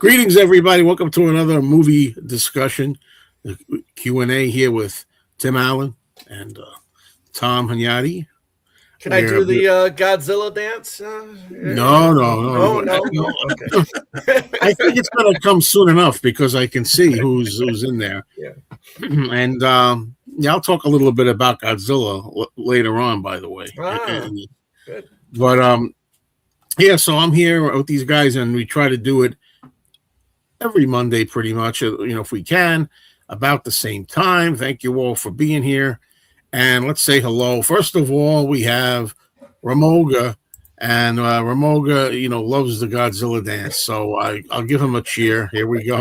Greetings, everybody. Welcome to another movie discussion, the Q&A here with Tim Allen and Tom Hanyadi. Can I do the Godzilla dance? No. No. Okay. I think it's going to come soon enough because I can see who's in there. Yeah. And I'll talk a little bit about Godzilla later on, by the way. Good. But so I'm here with these guys, and we try to do it every Monday, pretty much. If we can, about the same time. Thank you all for being here. And let's say hello. First of all, we have Ramoga, and Ramoga, loves the Godzilla dance. So I'll give him a cheer. Here we go.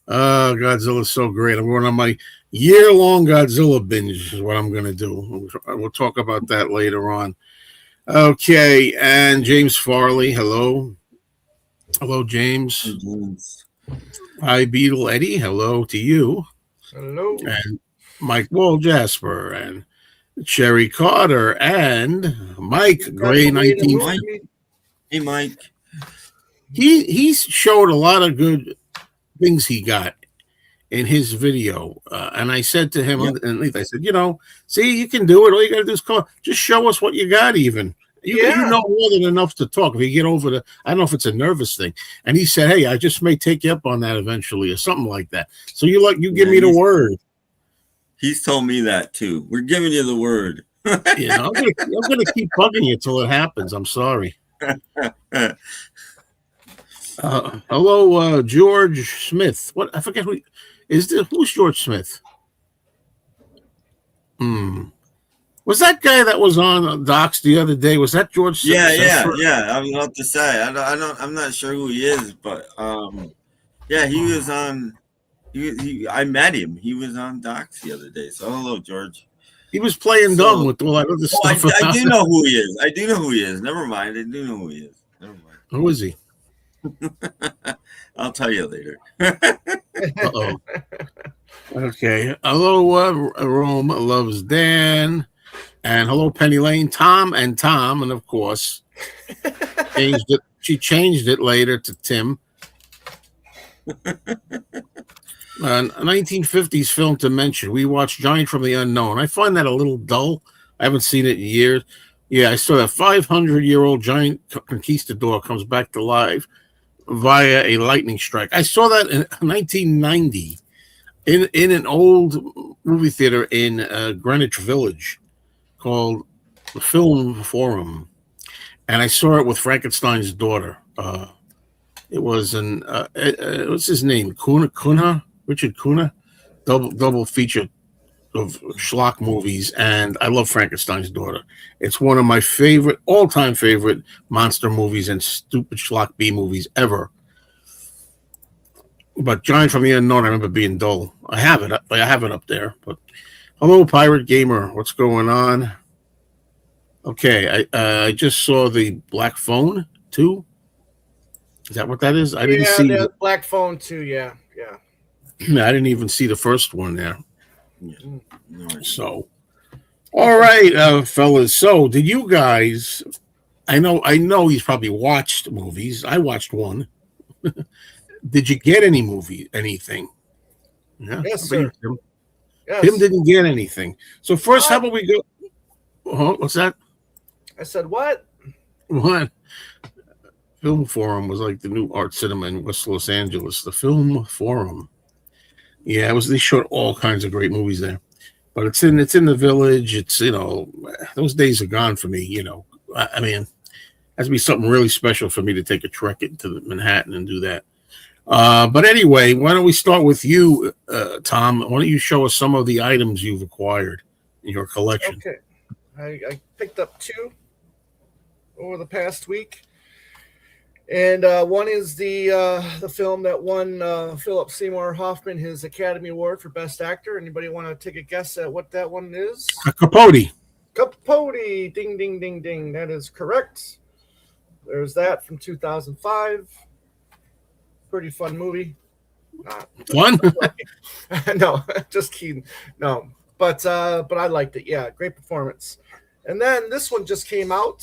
Godzilla's so great. I'm going on my year-long Godzilla binge is what I'm going to do. We'll talk about that later on. Okay, and James Farley, hello. Hello, James. Hey, James. Hi, Beetle Eddie. Hello to you. Hello. And Mike Wall Jasper and Sherry Carter and Mike Gray 19. Hey, Mike. He showed a lot of good things he got in his video, and I said to him, I said, see, you can do it. All you got to do is call. Just show us what you got. Even you know more than enough to talk. If you get over I don't know if it's a nervous thing. And he said, hey, I just may take you up on that eventually, or something like that. So you give me the word. He's told me that too. We're giving you the word. I'm gonna keep bugging you till it happens. I'm sorry. Hello, George Smith. What I forget who is this? Who's George Smith? Was that guy that was on Docs the other day? Was that George Smith? Yeah. I was about to say I'm not sure who he is, but he was on. I met him. He was on Docs the other day. So hello, George. He was playing dumb with all that other stuff. I do know who he is. Never mind. I do know who he is. Never mind. Who is he? I'll tell you later. Uh-oh. Okay. Hello, Rome loves Dan. And hello, Penny Lane, Tom, and of course, changed it. She changed it later to Tim. A 1950s film to mention. We watched Giant from the Unknown. I find that a little dull. I haven't seen it in years. Yeah, I saw that 500-year-old giant conquistador comes back to life via a lightning strike. I saw that in 1990 in an old movie theater in Greenwich Village called the Film Forum, and I saw it with Frankenstein's daughter. It was what's his name? Richard Kuna, double feature of schlock movies, and I love Frankenstein's daughter. It's one of my all-time favorite monster movies and stupid schlock B movies ever. But Giant from the Unknown, I remember being dull. I have it up there. But hello, Pirate Gamer. What's going on? Okay, I just saw the Black Phone 2. Is that what that is? I didn't see the Black Phone 2. Yeah. I didn't even see the first one there. Yeah. So, all right, fellas. So, did you guys? I know he's probably watched movies. I watched one. Did you get anything? Yeah. Yes, sir. Tim didn't get anything. So first, how about we go? What's that? I said what? What? Film Forum was like the new art cinema in West Los Angeles. The Film Forum. Yeah, they showed all kinds of great movies there. But it's in the Village. It's those days are gone for me. I mean, it has to be something really special for me to take a trek into Manhattan and do that. But anyway, why don't we start with you, Tom? Why don't you show us some of the items you've acquired in your collection? Okay, I picked up 2 over the past week. And one is the film that won Philip Seymour Hoffman his Academy Award for Best Actor. Anybody want to take a guess at what that one is? Capote. Capote. Ding, ding, ding, ding. That is correct. There's that from 2005. Pretty fun movie. Fun? No, just kidding. No, but I liked it. Yeah, great performance. And then this one just came out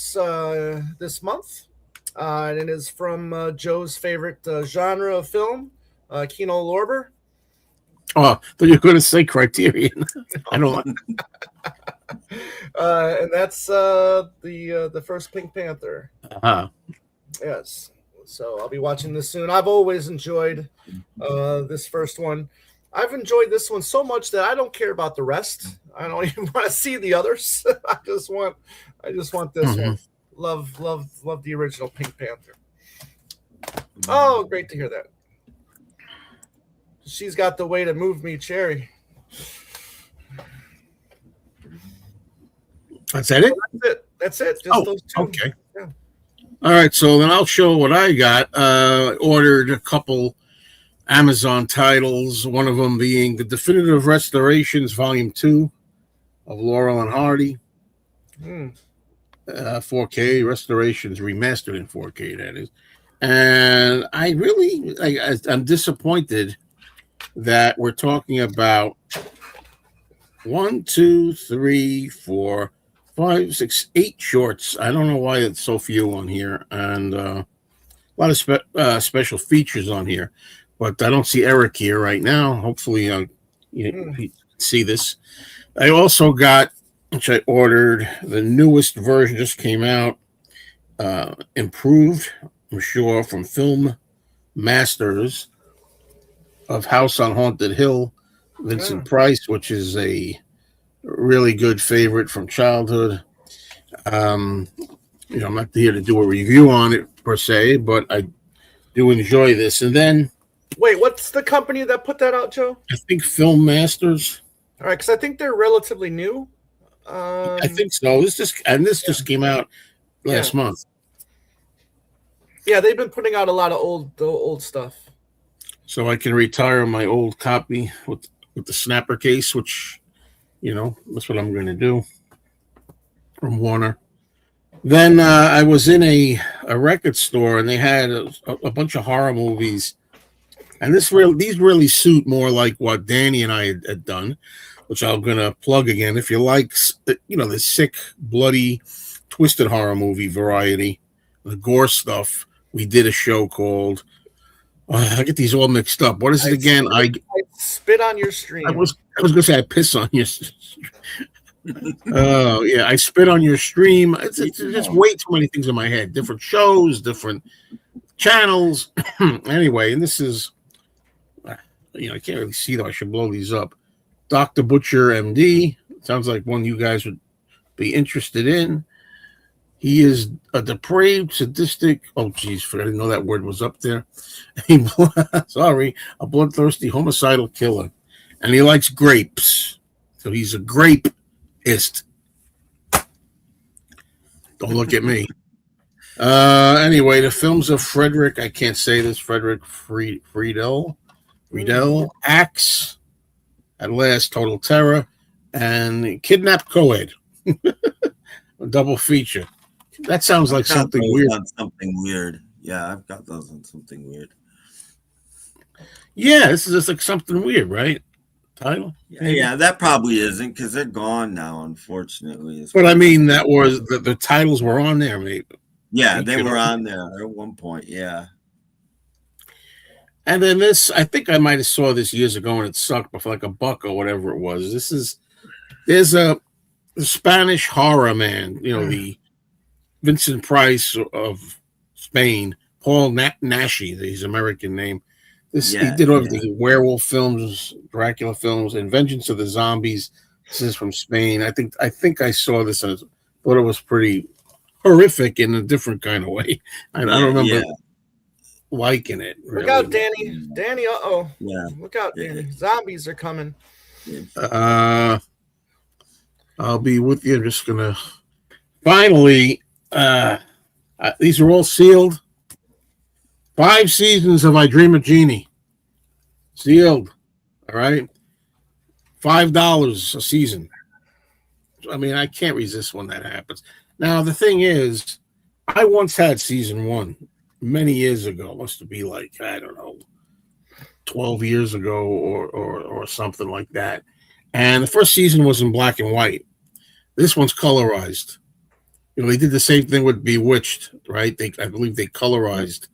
this month, and it is from Joe's favorite genre of film, Kino Lorber. Oh, thought you were going to say Criterion. I don't. And that's the first Pink Panther. Uh-huh. Yes. So I'll be watching this soon. I've always enjoyed this first one. I've enjoyed this one so much that I don't care about the rest. I don't even want to see the others. I just want this one. Love the original Pink Panther. Oh, great to hear that. She's got the way to move me, Cherry. That's it? That's it. Just those two. Okay. Yeah. All right, so then I'll show what I got. Ordered a couple Amazon titles, one of them being the Definitive Restorations, Volume 2 of Laurel and Hardy. 4K restorations, remastered in 4K, that is. And I'm disappointed that we're talking about 1, 2, 3, 4, 5, 6, 8 shorts. I don't know why it's so few on here, and a lot of special features on here. But I don't see Eric here right now. Hopefully, you can see this. I also got, which I ordered, the newest version just came out, improved, I'm sure, from Film Masters of House on Haunted Hill, Vincent Price, which is a really good favorite from childhood. I'm not here to do a review on it per se, but I do enjoy this. And then, wait, what's the company that put that out, Joe? I think Film Masters. All right, because I think they're relatively new. I think so. This just came out last month. Yeah, they've been putting out a lot of old stuff. So I can retire my old copy with the snapper case, which, that's what I'm going to do from Warner. Then I was in a record store, and they had a bunch of horror movies. And these really suit more like what Danny and I had done, which I'm going to plug again. If you like, the sick, bloody, twisted horror movie variety, the gore stuff, we did a show called, I get these all mixed up. What is it again? I spit on your stream. I was going to say I piss on you. Oh, yeah, I spit on your stream. It's just way too many things in my head. Different shows, different channels. Anyway, and this is, I can't really see though. I should blow these up. Dr. Butcher, MD. Sounds like one you guys would be interested in. He is a depraved, sadistic, I didn't know that word was up there. A bloodthirsty, homicidal killer. And he likes grapes. So he's a grapeist. Don't look at me. Anyway, the films of Frederick, I can't say this, Frederick Friedel, Axe, At Last, Total Terror, and Kidnapped Coed. A double feature. That sounds like something weird. Something weird. Yeah, I've got those on something weird. Yeah, this is just like something weird, right? Title? Yeah, that probably isn't, because they're gone now, unfortunately. But I mean, that was the titles were on there, maybe. Yeah, they were on there at one point. Yeah. And then this, I think I might have saw this years ago and it sucked, but for like $1 or whatever it was. There's a Spanish horror man, the Vincent Price of Spain, Paul Nashi, his American name. He did everything: werewolf films, Dracula films, and Vengeance of the Zombies. This is from Spain. I think I saw this and thought it was pretty horrific in a different kind of way. I don't remember liking it. Really. Look out, Danny! Danny, yeah. Look out, Danny! Zombies are coming. I'll be with you. I'm just gonna finally. These are all sealed. 5 seasons of I Dream of Jeannie. Sealed. All right. $5 a season. I mean, I can't resist when that happens. Now, the thing is, I once had season 1 many years ago. Must be like, I don't know, 12 years ago or something like that. And the first season was in black and white. This one's colorized. They did the same thing with Bewitched, right? I believe they colorized.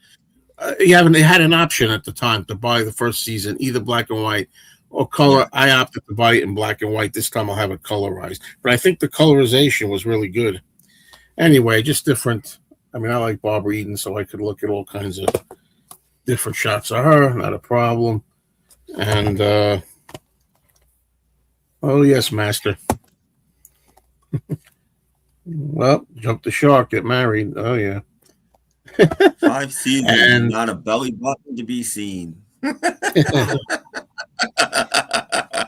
They had an option at the time to buy the first season, either black and white or color. Yeah. I opted to buy it in black and white. This time I'll have it colorized. But I think the colorization was really good. Anyway, just different. I mean, I like Barbara Eden, so I could look at all kinds of different shots of her. Not a problem. And, oh, yes, master. Well, jump the shark, get married. Oh, yeah. 5 seasons and not a belly button to be seen.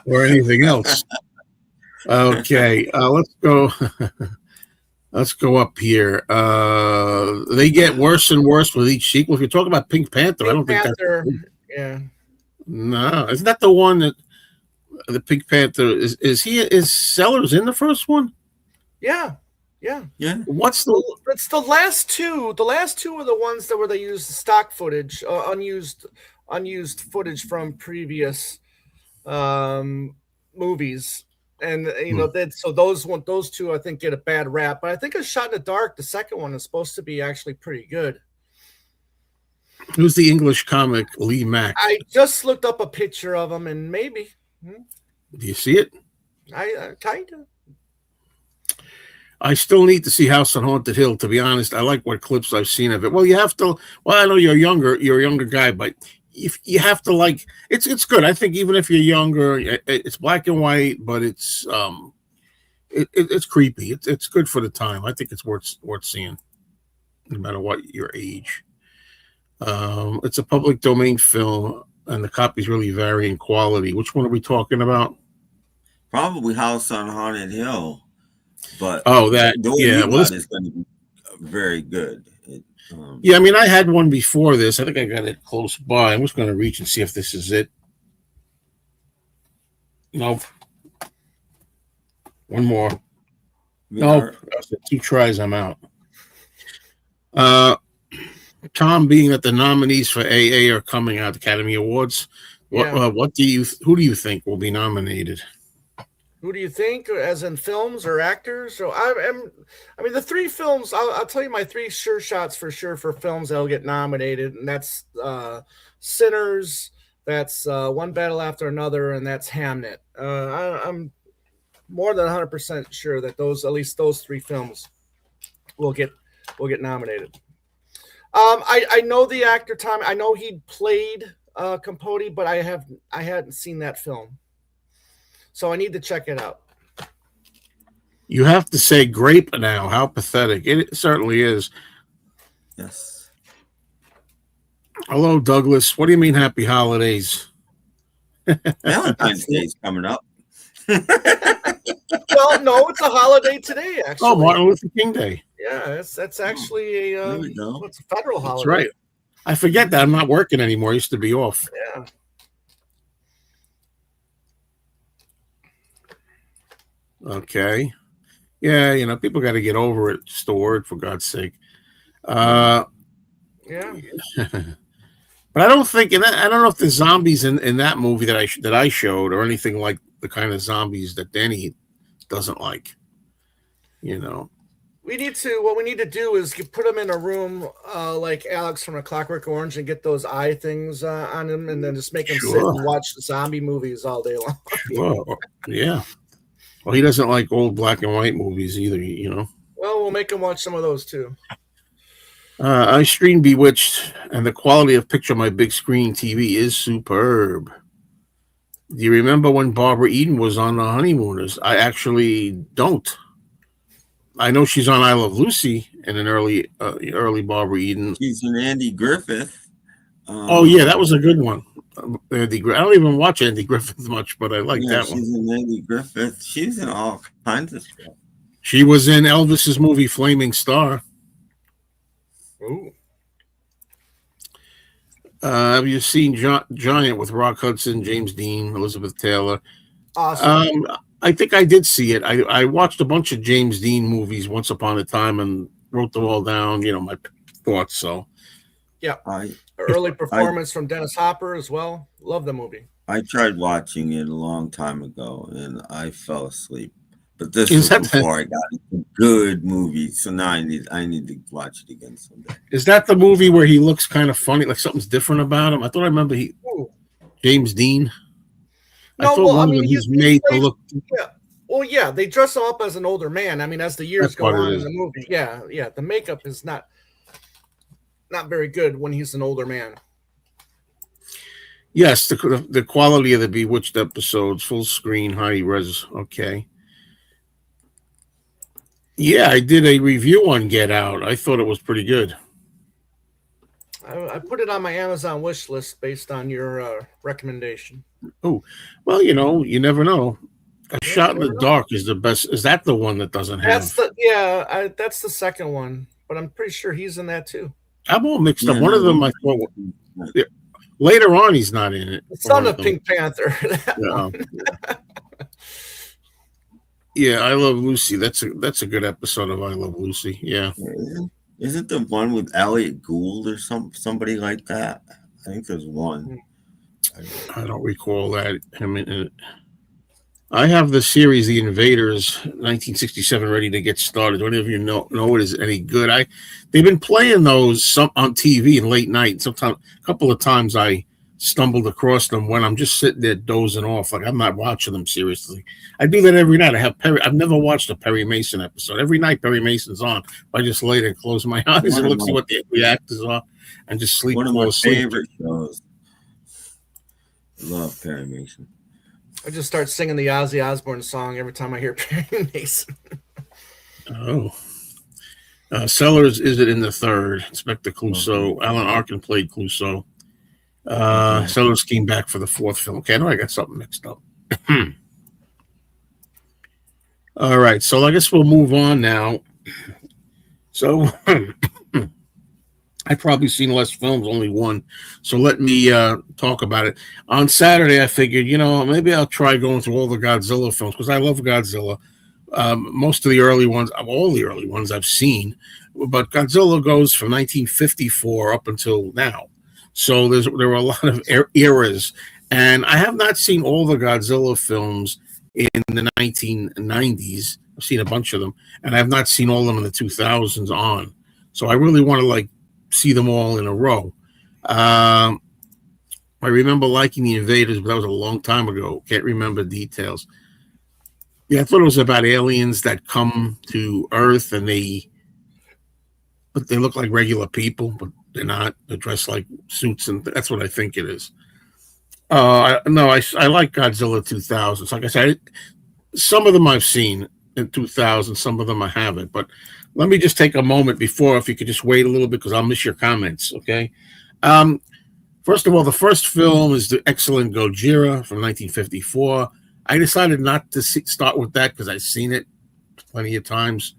Or anything else. Okay, let's go. Let's go up here. They get worse and worse with each sequel. If you're talking about Pink Panther, I don't think that's. Yeah. No, isn't that the one that the Pink Panther is Sellers in the first one? Yeah. Yeah. Yeah. What's It's the last two. The last two are the ones that where they used stock footage, unused footage from previous movies. And so those two I think get a bad rap, but I think A Shot in the Dark, the second one, is supposed to be actually pretty good. Who's the English comic Lee Mack? I just looked up a picture of him, and maybe. Do you see it? I kind of. I still need to see House on Haunted Hill. To be honest, I like what clips I've seen of it. Well, you have to. Well, I know you're a younger guy, but if you have to like, it's good. I think even if you're younger, it's black and white, but it's creepy. It's good for the time. I think it's worth seeing, no matter what your age. It's a public domain film, and the copies really vary in quality. Which one are we talking about? Probably House on Haunted Hill, but well, this is going to be very good. Yeah, I mean, I had one before this. I think I got it close by. I'm just going to reach and see if this is it. Nope. One more. Nope. After 2 tries, I'm out. Tom, being that the nominees for AA are coming out, Academy Awards, who do you think will be nominated? Who do you think, as in films or actors? So I mean, the 3 films. I'll tell you my 3 sure shots for sure for films that'll get nominated, and that's Sinners, that's One Battle After Another, and that's Hamnet. I'm more than 100% sure that at least those 3 films will get nominated. I know the actor Tom. I know he played Capote, but I hadn't seen that film. So I need to check it out. You have to say grape now. How pathetic. It certainly is. Yes. Hello, Douglas. What do you mean happy holidays? Valentine's Day is coming up. Well, no, it's a holiday today, actually. Oh, Martin Luther King Day. Yeah, that's actually it's a federal holiday. That's right. I forget that. I'm not working anymore. I used to be off. Yeah. Okay. Yeah, people got to get over it. Just a word, for God's sake. Yeah. But I don't think, and I don't know if the zombies in that movie that I showed are anything like the kind of zombies that Danny doesn't like. What we need to do is put them in a room like Alex from A Clockwork Orange and get those eye things on him, and then just make him sit and watch zombie movies all day long. Sure. Yeah. Well, he doesn't like old black and white movies either, Well, we'll make him watch some of those too. I streamed Bewitched, and the quality of picture on my big screen TV is superb. Do you remember when Barbara Eden was on The Honeymooners? I actually don't. I know she's on I Love Lucy in an early Barbara Eden. She's in Andy Griffith. Oh, yeah, that was a good one. I don't even watch Andy Griffith much, but I like that one. She's in Andy Griffith. She's in all kinds of stuff. She was in Elvis's movie Flaming Star. Ooh. Have you seen Giant with Rock Hudson, James Dean, Elizabeth Taylor? Awesome. I think I did see it. I watched a bunch of James Dean movies once upon a time and wrote them all down, my thoughts. So, yeah. Early performance from Dennis Hopper as well. Love the movie. I tried watching it a long time ago and I fell asleep. But this Is was that before I got it. A good movie. So now I need to watch it again someday. is that the movie where he looks kind of funny, like something's different about him? I thought I remember James Dean. I No, thought well, I one of mean, them he's made to look. yeah. Well, yeah, they dress him up as an older man. I mean, as the years That's go what it on in is. the movie, yeah, the makeup is not very good when he's an older man. Yes, the quality of the Bewitched episodes, full screen, high res. Okay. Yeah, I did a review on Get Out. I thought it was pretty good. I put it on my Amazon wish list based on your recommendation. Oh, well, you never know. A Yeah, Shot in never the know. Dark is the best. Is that the one that doesn't That's have? that's the second one, but I'm pretty sure he's in that too. I'm all mixed up. Yeah, One of them, I thought. Later on, he's not in it. The son One of them. Pink Panther. That Yeah. one. Yeah, I Love Lucy. That's a good episode of I Love Lucy. Yeah. Isn't the one with Elliot Gould or somebody like that? I think there's one. I don't recall that. I mean, I have the series The Invaders 1967 ready to get started. Do any of you know it is any good? They've been playing those on TV in late night. Sometimes a couple of times I stumbled across them when I'm just sitting there dozing off, like I'm not watching them seriously. I do that every night. I've never watched a Perry Mason episode. Every night Perry Mason's on. I just lay there and close my eyes and look see what the actors are and just sleep. One of my favorite shows. Love Perry Mason. I just start singing the Ozzy Osbourne song every time I hear Perry Mason. Oh. Sellers is it in the third? Inspector Clouseau. Okay. Alan Arkin played Clouseau. Sellers came back for the fourth film. Okay, I know I got something mixed up. All right, so I guess we'll move on now. So I've probably seen less films, only one. So let me talk about it. On Saturday, I figured, maybe I'll try going through all the Godzilla films because I love Godzilla. Most of the early ones, all the early ones I've seen, but Godzilla goes from 1954 up until now. So there were a lot of eras, and I have not seen all the Godzilla films in the 1990s. I've seen a bunch of them, and I have not seen all of them in the 2000s on. So I really want to see them all in a row. I remember liking The Invaders, but that was a long time ago. Can't remember details. Yeah, I thought it was about aliens that come to Earth and they look like regular people, but they're not. They're dressed like suits, and that's what I think it is. I like Godzilla 2000. So like I said, some of them I've seen in 2000, some of them I haven't. But let me just take a moment before, if you could just wait a little bit, because I'll miss your comments, okay? First of all, the first film is the excellent Gojira from 1954. I decided not to start with that because I've seen it plenty of times,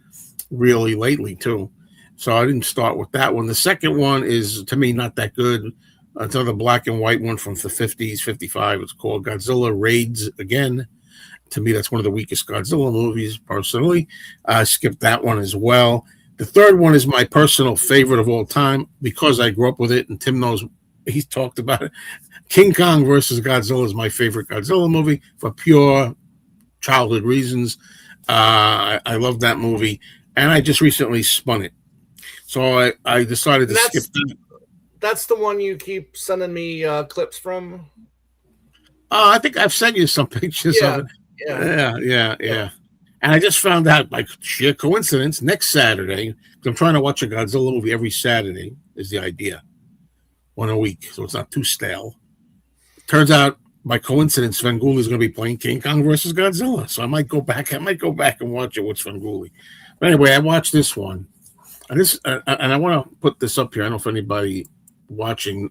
really lately, too. So I didn't start with that one. The second one is, to me, not that good. Another black and white one from the 50s, 55. It's called Godzilla Raids Again. To me, that's one of the weakest Godzilla movies, personally. I skipped that one as well. The third one is my personal favorite of all time because I grew up with it, and Tim knows, he's talked about it. King Kong versus Godzilla is my favorite Godzilla movie for pure childhood reasons. I love that movie, and I just recently spun it. So I decided to skip that. That's the one you keep sending me clips from? I think I've sent you some pictures of it. Yeah. And I just found out, by sheer coincidence, next Saturday, I'm trying to watch a Godzilla movie every Saturday, is the idea. One a week, so it's not too stale. Turns out, by coincidence, Svengoolie is going to be playing King Kong versus Godzilla. So I might go back and watch it with Svengoolie. But anyway, I watched this one. And I want to put this up here. I don't know if anybody watching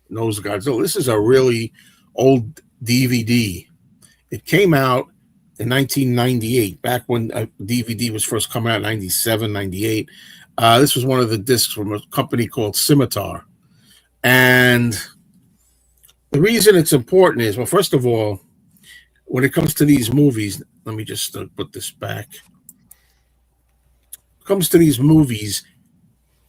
knows Godzilla. This is a really old DVD. It came out in 1998, back when DVD was first coming out, 97, 98. This was one of the discs from a company called Scimitar. And the reason it's important is, well, first of all, when it comes to these movies, let me just put this back. Comes to these movies,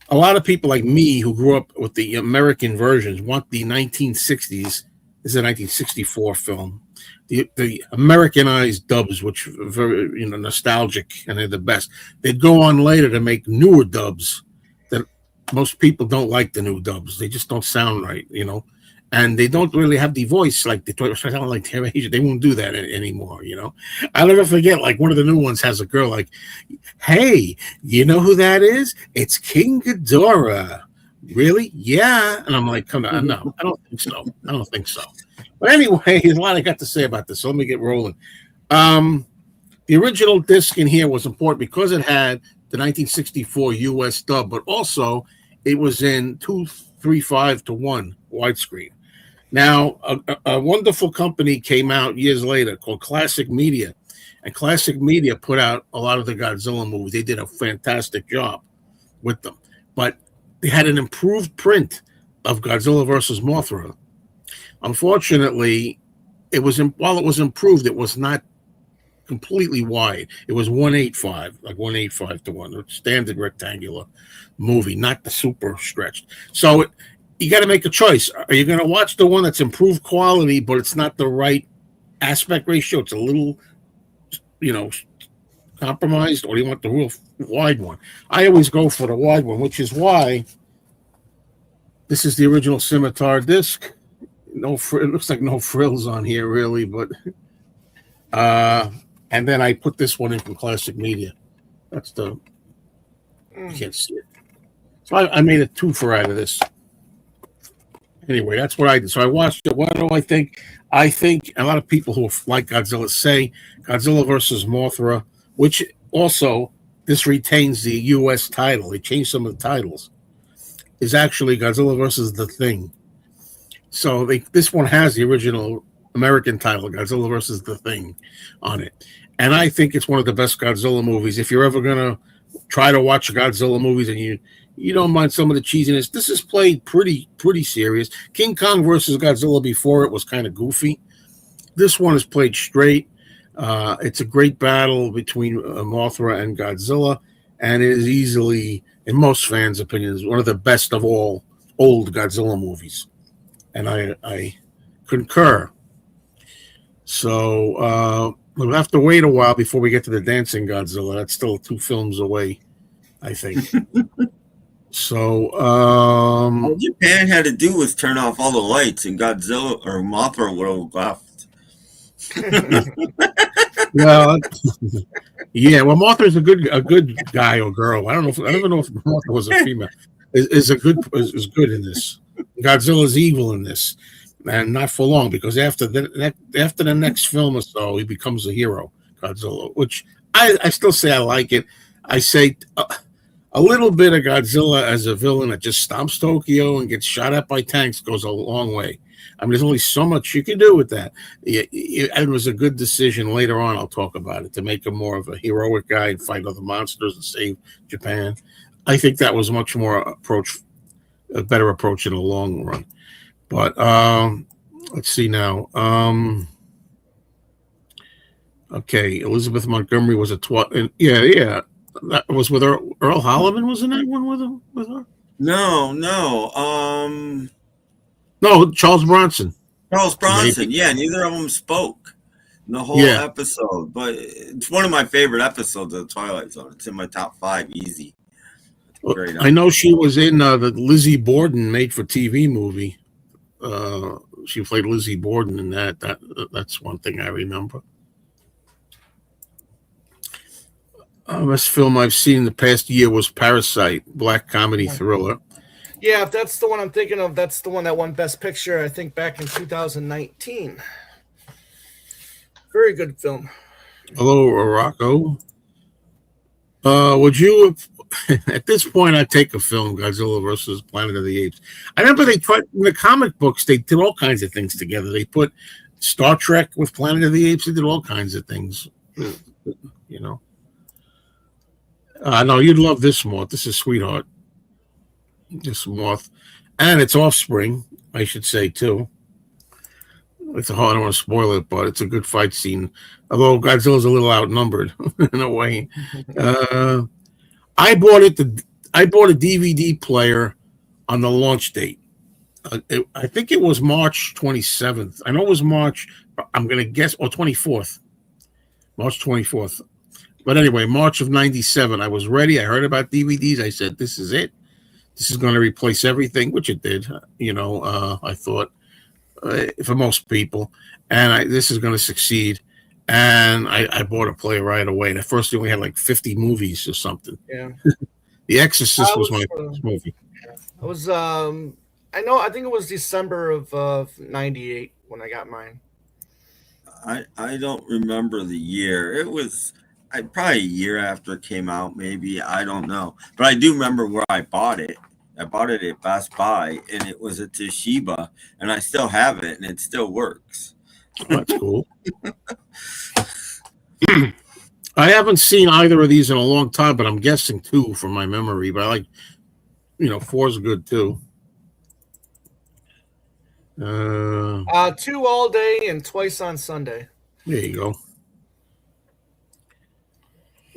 a lot of people like me who grew up with the American versions want the 1960s. This is a 1964 film. the Americanized dubs, which are very nostalgic, and they're the best. They'd go on later to make newer dubs that most people don't like. The new dubs, they just don't sound right, and they don't really have the voice like they sound like they're Asian. They won't do that anymore. I'll never forget. Like one of the new ones has a girl like, "Hey, you know who that is? It's King Ghidorah." Really? Yeah. And I'm like, come on, no, I don't think so. I don't think so. But anyway, there's a lot I got to say about this. So let me get rolling. The original disc in here was important because it had the 1964 US dub, but also it was in 2:3:5:1 widescreen. Now, a wonderful company came out years later called Classic Media, and Classic Media put out a lot of the Godzilla movies. They did a fantastic job with them, but they had an improved print of Godzilla versus Mothra. Unfortunately, while it was improved, it was not completely wide. It was 1:8:5, like 1:8:5:1, a standard rectangular movie, not the super stretched. So you got to make a choice. Are you going to watch the one that's improved quality, but it's not the right aspect ratio? It's a little, compromised, or do you want the real wide one? I always go for the wide one, which is why this is the original Scimitar disc. It looks like no frills on here, really, but and then I put this one in from Classic Media. That's you can't see it. So I made a twofer out of this. Anyway, that's what I did. So I watched it. What do I think? I think a lot of people who like Godzilla say Godzilla versus Mothra, which also this retains the U.S. title. They changed some of the titles. Is actually Godzilla versus the Thing. So this one has the original American title, Godzilla versus the Thing, on it. And I think it's one of the best Godzilla movies. If you're ever going to try to watch Godzilla movies and you don't mind some of the cheesiness, this is played pretty serious. King Kong versus Godzilla before it was kind of goofy. This one is played straight. It's a great battle between Mothra and Godzilla, and it is easily, in most fans' opinions, one of the best of all old Godzilla movies. And I concur. So we'll have to wait a while before we get to the Dancing Godzilla. That's still 2 films away, I think. So all Japan had to do was turn off all the lights, and Godzilla or Mothra would have left. Well, yeah. Well, Mothra's a good guy or girl. I don't know if Mothra was a female. Is good in this. Godzilla's evil in this, and not for long, because after the next film or so, he becomes a hero, Godzilla. Which I still say I like it. I say a little bit of Godzilla as a villain that just stomps Tokyo and gets shot at by tanks goes a long way. I mean, there's only so much you can do with that. It was a good decision. Later on, I'll talk about it, to make him more of a heroic guy and fight other monsters and save Japan. I think that was much more a better approach in the long run. But let's see now. Okay, Elizabeth Montgomery was a yeah. That was with Earl Holliman. Was in that one with her? No. No, Charles Bronson. Charles Bronson. Maybe. Yeah, neither of them spoke in the whole episode. But it's one of my favorite episodes of the Twilight Zone. It's in my top 5, easy. Great. I know she was in the Lizzie Borden made-for-TV movie. She played Lizzie Borden in that. That's one thing I remember. Best film I've seen in the past year was Parasite, black comedy thriller. Yeah, if that's the one I'm thinking of, that's the one that won Best Picture, I think, back in 2019. Very good film. Hello, Rocco. Would you, at this point, I'd take a film, Godzilla versus Planet of the Apes. I remember they tried, in the comic books, they did all kinds of things together. They put Star Trek with Planet of the Apes. They did all kinds of things, No, you'd love this moth. This is Sweetheart. This moth. And its offspring, I should say, too. It's I don't want to spoil it, but it's a good fight scene. Although Godzilla's a little outnumbered in a way. I bought a DVD player on the launch date. I think it was March 27th. I know it was March, I'm going to guess, 24th. March 24th. But anyway, March of 97, I was ready. I heard about DVDs. I said, this is it. This is going to replace everything, which it did. I thought, for most people. And this is going to succeed. And I bought a player right away. The first thing we had like 50 movies or something. Yeah. The Exorcist was my first movie. I was, I think it was December of 98 when I got mine. I don't remember the year. It was probably a year after it came out, maybe. I don't know. But I do remember where I bought it. I bought it at Best Buy, and it was a Toshiba, and I still have it, and it still works. That's cool. I haven't seen either of these in a long time, but I'm guessing 2 from my memory. But I like, 4 is good too. 2 all day and twice on Sunday. There you go.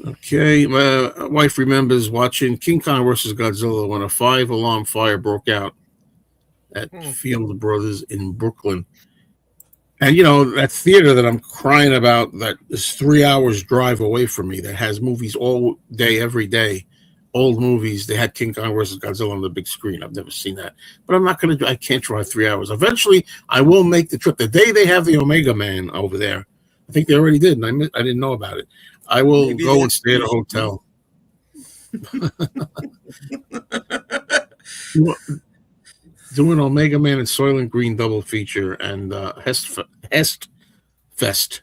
Okay, my wife remembers watching King Kong versus Godzilla when a 5-alarm fire broke out at Field Brothers in Brooklyn. And, that theater that I'm crying about that is 3 hours drive away from me that has movies all day, every day, old movies. They had King Kong versus Godzilla on the big screen. I've never seen that. But I can't drive 3 hours. Eventually, I will make the trip. The day they have the Omega Man over there, I think they already did, and I didn't know about it. I will go and stay at a hotel. Do an Omega Man and Soylent Green double feature and Hest Fest,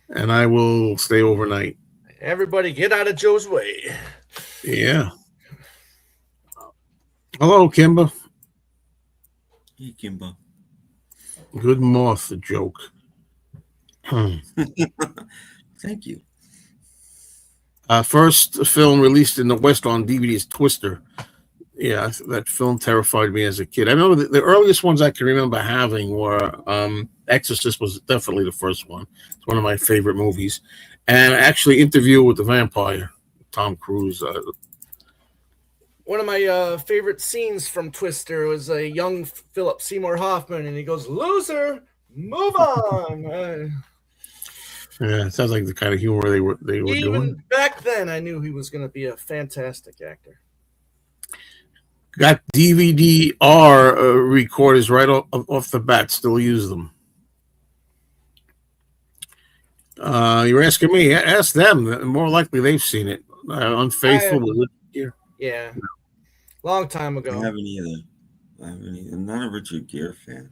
and I will stay overnight. Everybody get out of Joe's way. Yeah. Hello, Kimba. Hey, Kimba. Good moth joke. Thank you. First film released in the West on DVD is Twister. Yeah, that film terrified me as a kid. I know the earliest ones I can remember having were Exorcist was definitely the first one. It's one of my favorite movies. And actually Interview with the Vampire, Tom Cruise. One of my favorite scenes from Twister was a young Philip Seymour Hoffman, and he goes, "Loser, move on." Yeah, it sounds like the kind of humor they were Even doing. back then, I knew he was going to be a fantastic actor. Got DVD-R recorders right off the bat. Still use them. You're asking me. Ask them. More likely they've seen it. Unfaithful. Yeah. Long time ago. I haven't either. I'm not a Richard Gere fan.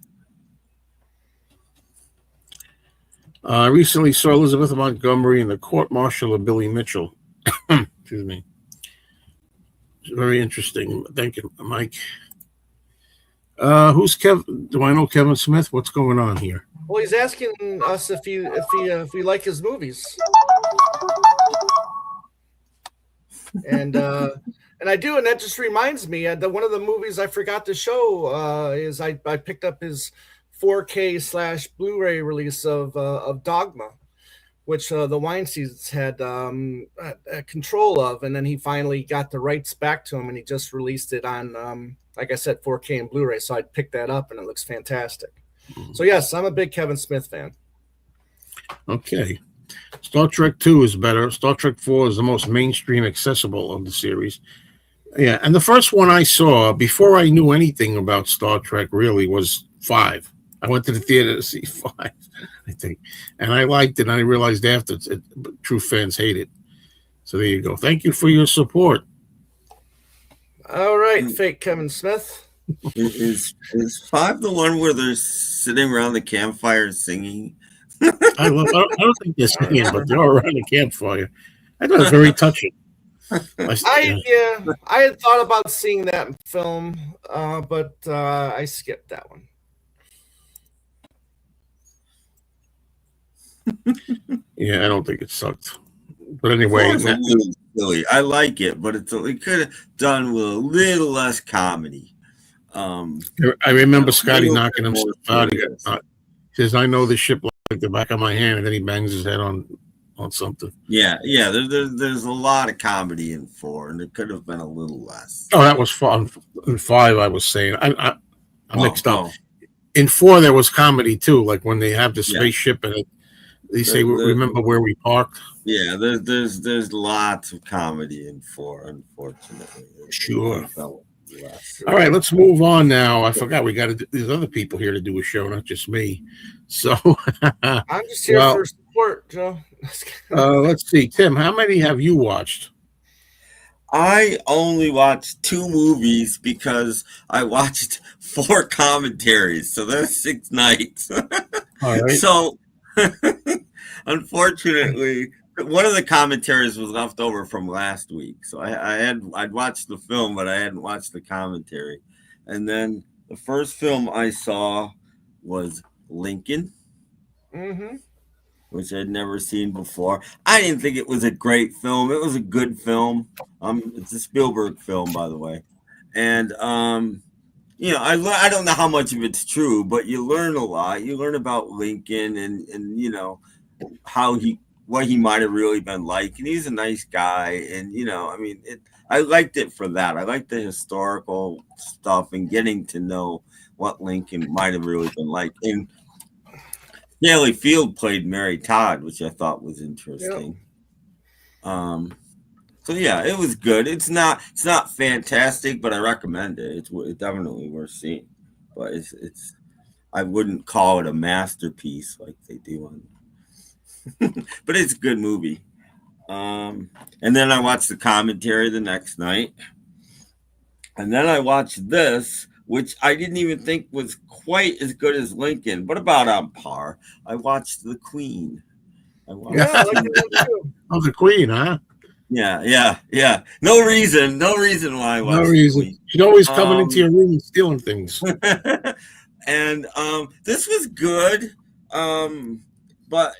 Recently saw Elizabeth Montgomery in the Court Martial of Billy Mitchell. Excuse me. It's very interesting. Thank you, Mike. Who's Kevin? Do I know Kevin Smith? What's going on here? Well, he's asking us if we like his movies. And I do, and that just reminds me that one of the movies I forgot to show is I picked up his 4K / Blu-ray release of Dogma, which the Weinsteins had control of, and then he finally got the rights back to him, and he just released it on, like I said, 4K and Blu-ray. So I picked that up, and it looks fantastic. So yes, I'm a big Kevin Smith fan. Okay. Star Trek 2 is better. Star Trek 4 is the most mainstream accessible of the series. Yeah, and the first one I saw before I knew anything about Star Trek really was 5. I went to the theater to see 5, I think. And I liked it, and I realized after true fans hate it. So there you go. Thank you for your support. All right, fake Kevin Smith. Is 5 the one where they're sitting around the campfire singing? I don't think they're singing, but they're around the campfire. I thought it was very touching. I had thought about seeing that film, but I skipped that one. Yeah, I don't think it sucked. But anyway, It's a little silly. I like it, but it could have done with a little less comedy. I remember Scotty knocking himself out. He says, "I know this ship like the back of my hand," and then he bangs his head on something. Yeah. There's a lot of comedy in 4, and it could have been a little less. Oh, that was fun. In 5, I was saying I mixed up. in 4 there was comedy too, like when they have the Yeah. spaceship and they say, "Remember where we parked?" Yeah, there's lots of comedy in 4, unfortunately. Sure. Less. All right, let's move on now. I forgot we got there's other people here to do a show, not just me. So, I'm just here well, for support, Joe. let's see, Tim, how many have you watched? I only watched 2 movies because I watched 4 commentaries, so that's 6 nights. All right. So, unfortunately, one of the commentaries was left over from last week. So I'd watched the film, but I hadn't watched the commentary. And then the first film I saw was Lincoln, which I'd never seen before. I didn't think it was a great film. It was a good film. It's a Spielberg film, by the way. And I don't know how much of it's true, but you learn a lot. You learn about Lincoln and what he might have really been like. And he's a nice guy. And I liked it for that. I liked the historical stuff and getting to know what Lincoln might have really been like. And Stanley Field played Mary Todd, which I thought was interesting. Yep. So yeah, it was good. It's not fantastic, but I recommend it. It's definitely worth seeing. But it's I wouldn't call it a masterpiece like they do on. But it's a good movie. And then I watched the commentary the next night, and then I watched this, which I didn't even think was quite as good as Lincoln, but about on par. I watched The Queen. I like that too. Oh, The Queen, huh? Yeah. No reason why I watched. No reason. She's always coming into your room and stealing things. And this was good. But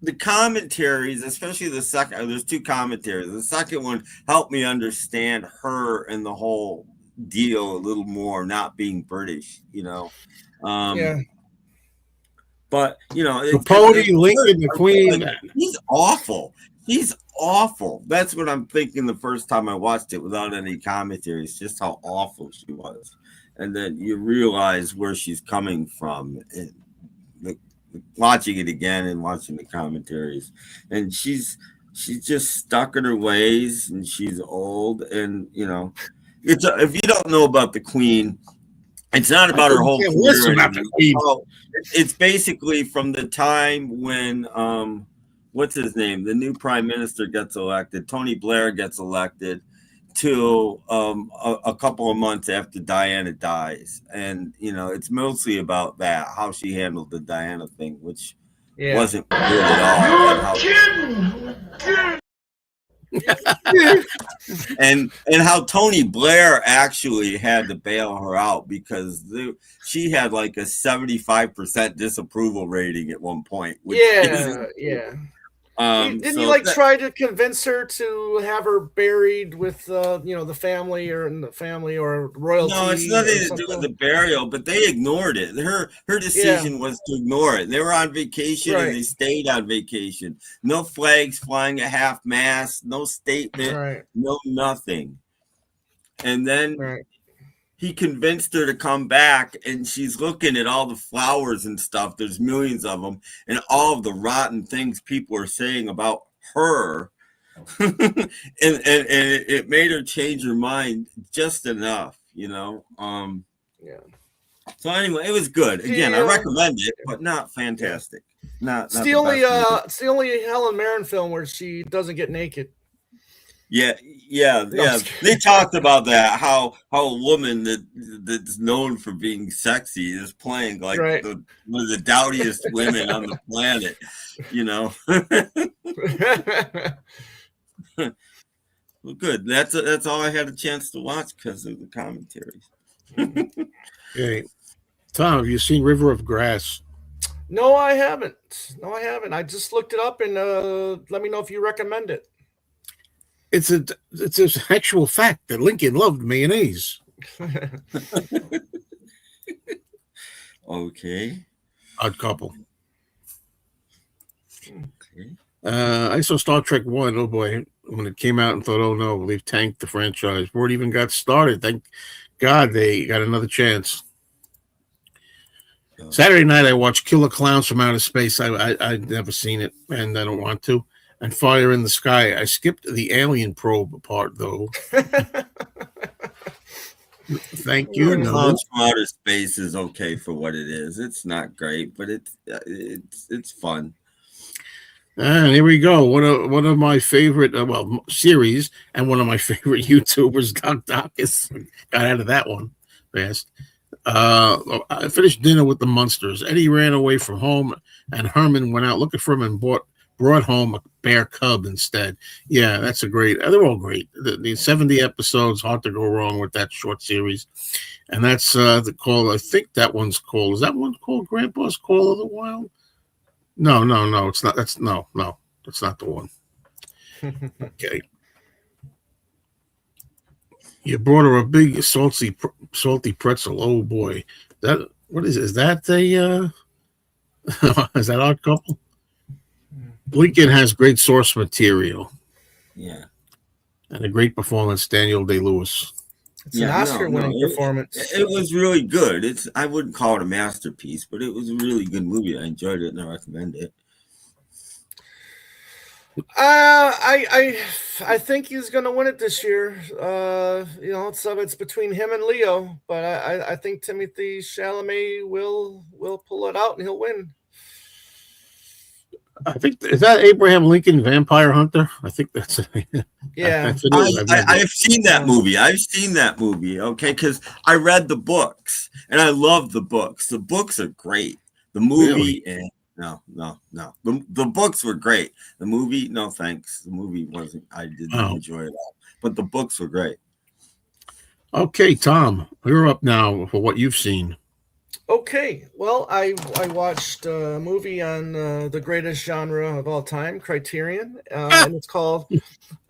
the commentaries, especially the second, there's 2 commentaries. The second one helped me understand her and the whole deal a little more, not being British, Yeah. But Capote, Lincoln, the Queen. He's awful. He's awful. That's what I'm thinking the first time I watched it without any commentaries, just how awful she was. And then you realize where she's coming from. And watching it again and watching the commentaries, and she's just stuck in her ways, and she's old, and if you don't know about the Queen, it's not about her whole career. It's basically from the time when what's his name, the new prime minister gets elected, Tony Blair gets elected, to a couple of months after Diana dies. And it's mostly about that, how she handled the Diana thing, which wasn't good at all. And how Tony Blair actually had to bail her out because she had like a 75% disapproval rating at one point. Didn't he try to convince her to have her buried with the family or royalty? No, it's nothing to do with the burial, but they ignored it. Her decision was to ignore it. They were on vacation and they stayed on vacation. No flags flying at half mast, no statement, no nothing. And then he convinced her to come back, and she's looking at all the flowers and stuff. There's millions of them, and all of the rotten things people are saying about her. and it made her change her mind just enough, So anyway, it was good. Again, I recommend it, but not fantastic. It's the only Helen Mirren film where she doesn't get naked. Yeah. They talked about that. How a woman that's known for being sexy is playing like one of the dowdiest women on the planet. Well, good. That's all I had a chance to watch because of the commentaries. Okay, Tom, have you seen River of Grass? No, I haven't. I just looked it up and let me know if you recommend it. It's an actual fact that Lincoln loved mayonnaise. Okay. Odd couple. Okay. I saw Star Trek 1. Oh boy, when it came out and thought, oh no, they've tanked the franchise. Before it even got started. Thank God they got another chance. Saturday night I watched Killer Clowns from Outer Space. I'd never seen it, and I don't want to. And Fire in the Sky. I skipped the alien probe part though. Thank you. Killer No. Clowns from Outer Space is okay for what it is. It's not great, but it's fun. And here we go. One of my favorite series, and one of my favorite YouTubers, Doc Dacus, got out of that one fast. I finished dinner with the Munsters. Eddie ran away from home, and Herman went out looking for him and brought home a bear cub instead. Yeah, that's a great. They're all great. The 70 episodes, hard to go wrong with that short series. And that's the call. I think that one's called. Is that one called Grandpa's Call of the Wild? No, it's not. That's not the one. Okay. You brought her a big salty pretzel. Oh boy, what is it? Is that the is that Odd Couple? Lincoln has great source material. Yeah, and a great performance, Daniel Day-Lewis. It's an Oscar-winning performance. It was really good. I wouldn't call it a masterpiece, but it was a really good movie. I enjoyed it and I recommend it. I think he's going to win it this year. So it's between him and Leo, but I think Timothée Chalamet will pull it out and he'll win. I think is that Abraham Lincoln Vampire Hunter. I think that's yeah. I've seen that movie. Okay, because I read the books and I love the books. The books are great. The movie and no. The books were great. The movie, no thanks. The movie wasn't. I didn't enjoy it all, but the books were great. Okay, Tom, you're up now for what you've seen. Okay, well, I watched a movie on the greatest genre of all time, Criterion, and it's called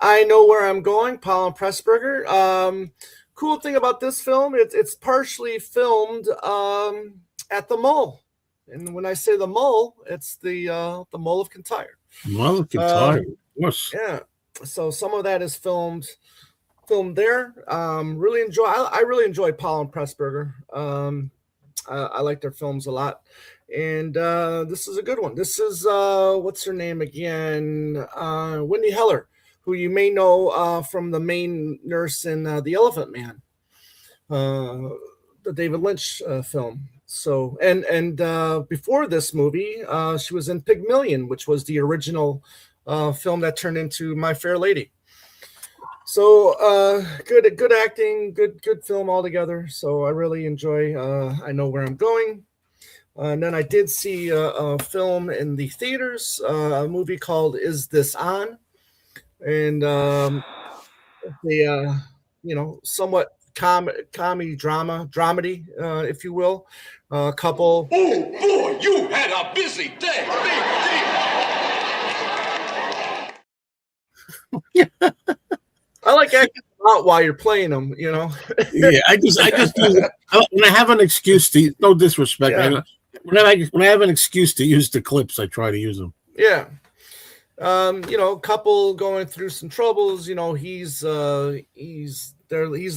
I Know Where I'm Going, Paul and Pressburger. Cool thing about this film, it's partially filmed at the Mole. And when I say the Mole, it's the Mole of Kintyre. Mole of Kintyre, of course. Yeah, so some of that is filmed there. I really enjoy Paul and Pressburger. I like their films a lot. And this is a good one. This is, what's her name again? Wendy Heller, who you may know from the main nurse in The Elephant Man, the David Lynch film. So, and before this movie, she was in Pygmalion, which was the original film that turned into My Fair Lady. So good acting, good film altogether. So I really enjoy I Know Where I'm Going. And then I did see a film in the theaters, a movie called Is This On? And the somewhat comedy dramedy, if you will. Couple. Oh boy, you had a busy day. I like acting out while you're playing them, Yeah, I just use when I have an excuse to. No disrespect. Yeah. When I have an excuse to use the clips, I try to use them. Yeah. Couple going through some troubles. He's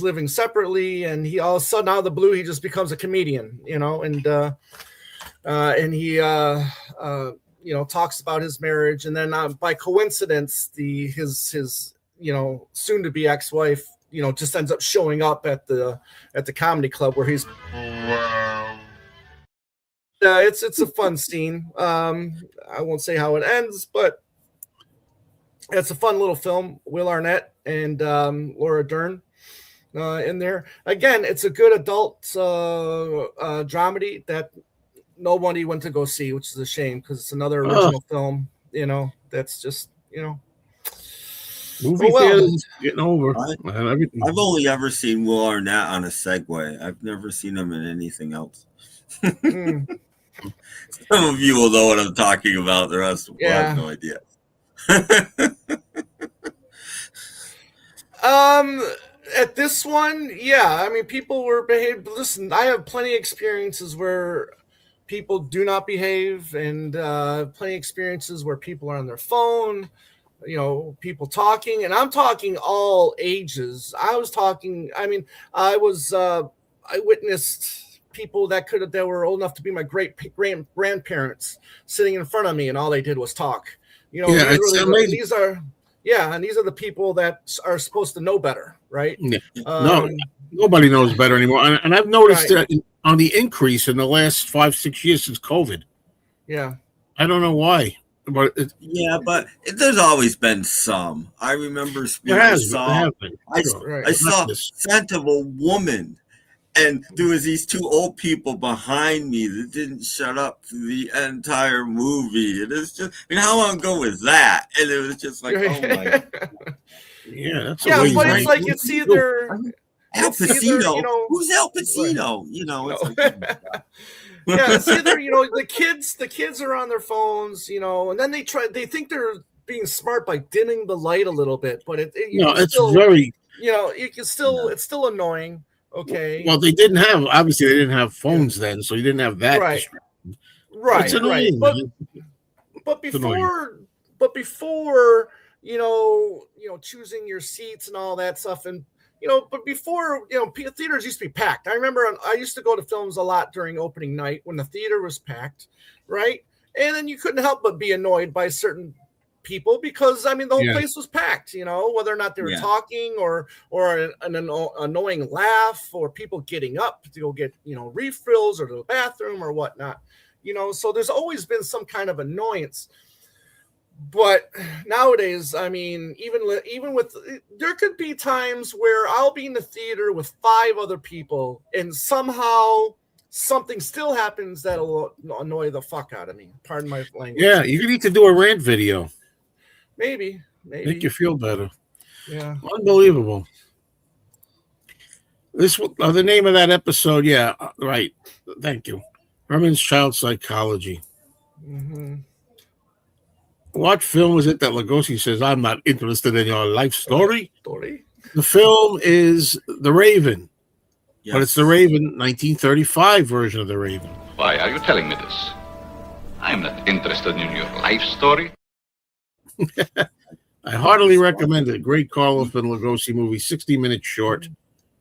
living separately, and he all of a sudden out of the blue he just becomes a comedian. And he talks about his marriage, and then by coincidence his soon to be ex-wife just ends up showing up at the comedy club where he's. Wow. It's a fun scene. I won't say how it ends, but it's a fun little film. Will Arnett and Laura Dern in there. Again, it's a good adult dramedy that nobody went to go see, which is a shame because it's another original film. That's just movie theaters getting over. I've only ever seen Will Arnett on a Segway. I've never seen him in anything else. Some of you will know what I'm talking about. The rest will have no idea. At this one, yeah. I mean, people were behaved. Listen, I have plenty of experiences where people do not behave, and plenty of experiences where people are on their phone. People talking, and I'm talking all ages. I witnessed people that were old enough to be my great grandparents sitting in front of me, and all they did was talk. You know, Yeah, it's amazing. and these are the people that are supposed to know better, right? Yeah. No, nobody knows better anymore. And I've noticed Right. that on the increase in the last 5-6 years since COVID. Yeah. I don't know why, but Yeah, but there's always been some. I remember there have been. I Right. saw This. scent of a woman, and there was these two old people behind me that didn't shut up for the entire movie. And it's just, I mean, how long ago was that? And it was just like, oh my God. Yeah, that's Yeah, a but ways it's away. like it's either Al it's either, Pacino. you know, Who's Al Pacino? You know, it's like, yeah, it's either, you know, the kids are on their phones, you know, and then they think they're being smart by dimming the light a little bit, but It's still, very you know, you can still it's still annoying. Okay. well. They didn't have phones then, so you didn't have that. Right. distraction. Right. It's annoying, man. But annoying. before choosing your seats and all that stuff, and but before, theaters used to be packed. I remember I used to go to films a lot during opening night when the theater was packed, right? And then you couldn't help but be annoyed by certain people because, I mean, the whole place was packed, whether or not they were talking or an annoying laugh or people getting up to go get, refills or to the bathroom or whatnot, so there's always been some kind of annoyance. But nowadays, I mean, even with, there could be times where I'll be in the theater with 5 other people and somehow something still happens that'll annoy the fuck out of me. Pardon my language. Yeah, you need to do a rant video. Maybe. Make you feel better. Yeah. Unbelievable. The name of that episode. Yeah, right. Thank you. Herman's Child Psychology. Mm-hmm. What film is it that Lugosi says, I'm not interested in your life story? Story? The film is The Raven. yes. But it's The Raven, 1935 version of The Raven. Why are you telling me this? I'm not interested in your life story. I heartily recommend it. Great Carlo and Lugosi movie, 60 minutes short,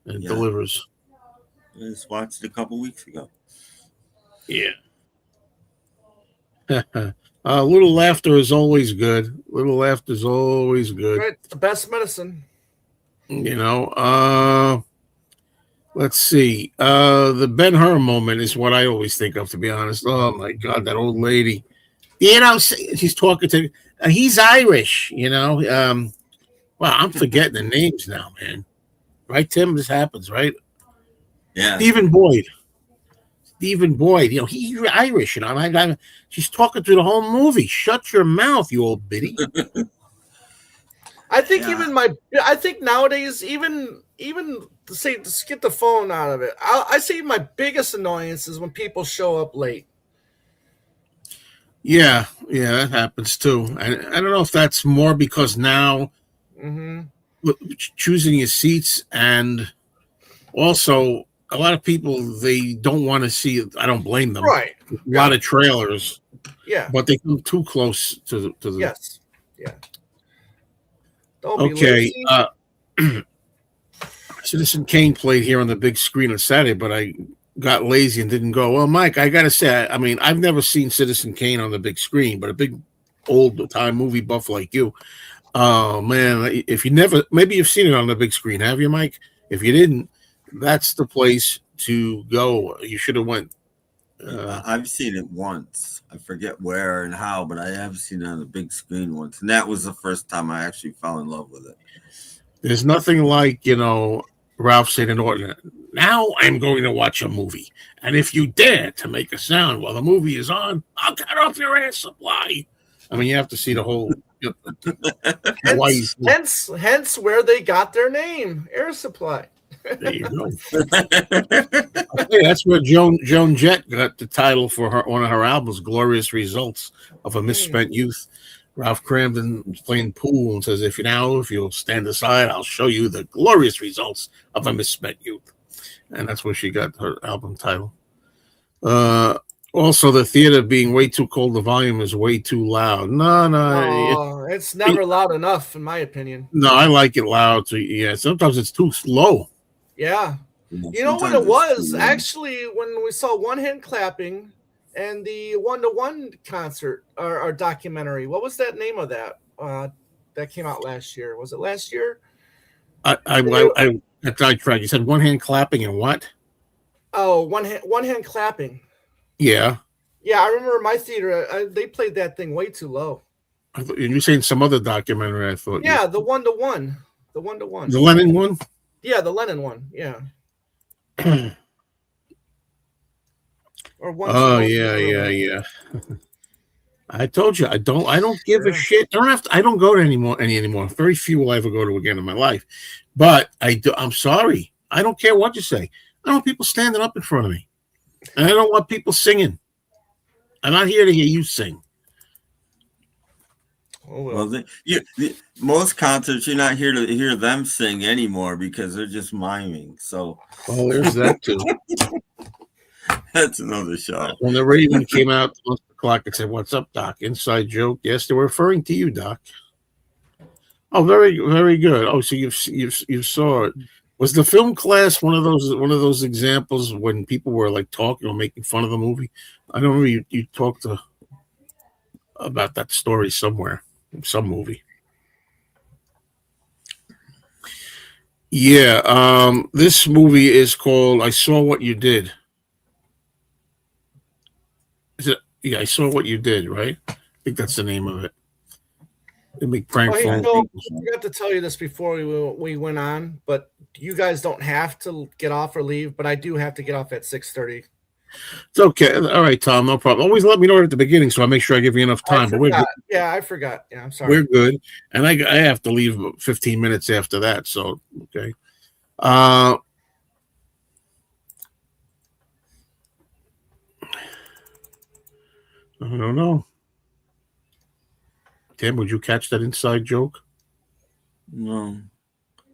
and delivers. I just watched it a couple weeks ago. Yeah. Little laughter is always good. Little laughter is always good. Right. The best medicine. Let's see. The Ben-Hur moment is what I always think of, to be honest. Oh my God, that old lady. She's talking to. He's Irish. Well, I'm forgetting the names now, man. Right, Tim? This happens, right? Yeah. Stephen Boyd. He's Irish. She's talking through the whole movie. Shut your mouth, you old biddy. I think I think nowadays, even to say, to get the phone out of it, I say my biggest annoyance is when people show up late. Yeah, that happens too. I don't know if that's more because now choosing your seats, and also a lot of people, they don't want to see it. I don't blame them. Right. A lot of trailers. Yeah. But they come too close to the. Yes. Yeah. Don't be lazy. Citizen Kane played here on the big screen on Saturday, but I got lazy and didn't go. Well, Mike, I got to say, I mean, I've never seen Citizen Kane on the big screen, but a big old time movie buff like you. Oh, man. Maybe you've seen it on the big screen. Have you, Mike? If you didn't, that's the place to go. You should have went. I've seen it once. I forget where and how, but I have seen it on the big screen once. And that was the first time I actually fell in love with it. There's nothing like, Ralph St. Norton. Now I'm going to watch a movie. And if you dare to make a sound while the movie is on, I'll cut off your air supply. I mean, you have to see the whole. Hence where they got their name, Air Supply. There you go. That's where Joan Jett got the title for one of her albums, Glorious Results of a Misspent Youth. Ralph Cramden was playing pool and says, if you'll stand aside, I'll show you the glorious results of a misspent youth. And that's where she got her album title. Also, the theater being way too cold, the volume is way too loud. No. It's never loud enough, in my opinion. No, I like it loud. So, yeah, sometimes it's too slow. Yeah. You know what it was? Actually, when we saw One Hand Clapping and the One-to-One concert or documentary, what was that name of that? That came out last year. Was it last year? I tried. You said one hand clapping and what? Oh, one hand clapping. Yeah. Yeah, I remember my theater. They played that thing way too low. I thought you were saying some other documentary. I thought. Yeah, the one-to-one. The one-to-one. The Lennon one. Yeah, the Lennon one. Yeah. Or one. Oh yeah. I told you I don't give a shit. I don't go to any anymore. Very few will I ever go to again in my life. But I'm sorry. I don't care what you say. I don't want people standing up in front of me. And I don't want people singing. I'm not here to hear you sing. Oh, well. Most concerts, you're not here to hear them sing anymore because they're just miming. So, there's that too. That's another show. When the Raven came out, the clock and said, "What's up, Doc?" Inside joke. Yes, they were referring to you, Doc. Oh, very, very good. Oh, so you saw it. Was the film class one of those examples when people were like talking or making fun of the movie? I don't know. You talked about that story somewhere, some movie. Yeah. This movie is called "I Saw What You Did." Is it? Yeah, I Saw What You Did. Right. I think that's the name of it. They make prank phone. I forgot to tell you this before we went on, but you guys don't have to get off or leave, but I do have to get off at 6:30. It's okay. All right, Tom, no problem. Always let me know at the beginning so I make sure I give you enough time. But we're good. Yeah, I forgot. Yeah, I'm sorry. We're good. And I have to leave 15 minutes after that. So, okay. I don't know. Tim, would you catch that inside joke? No,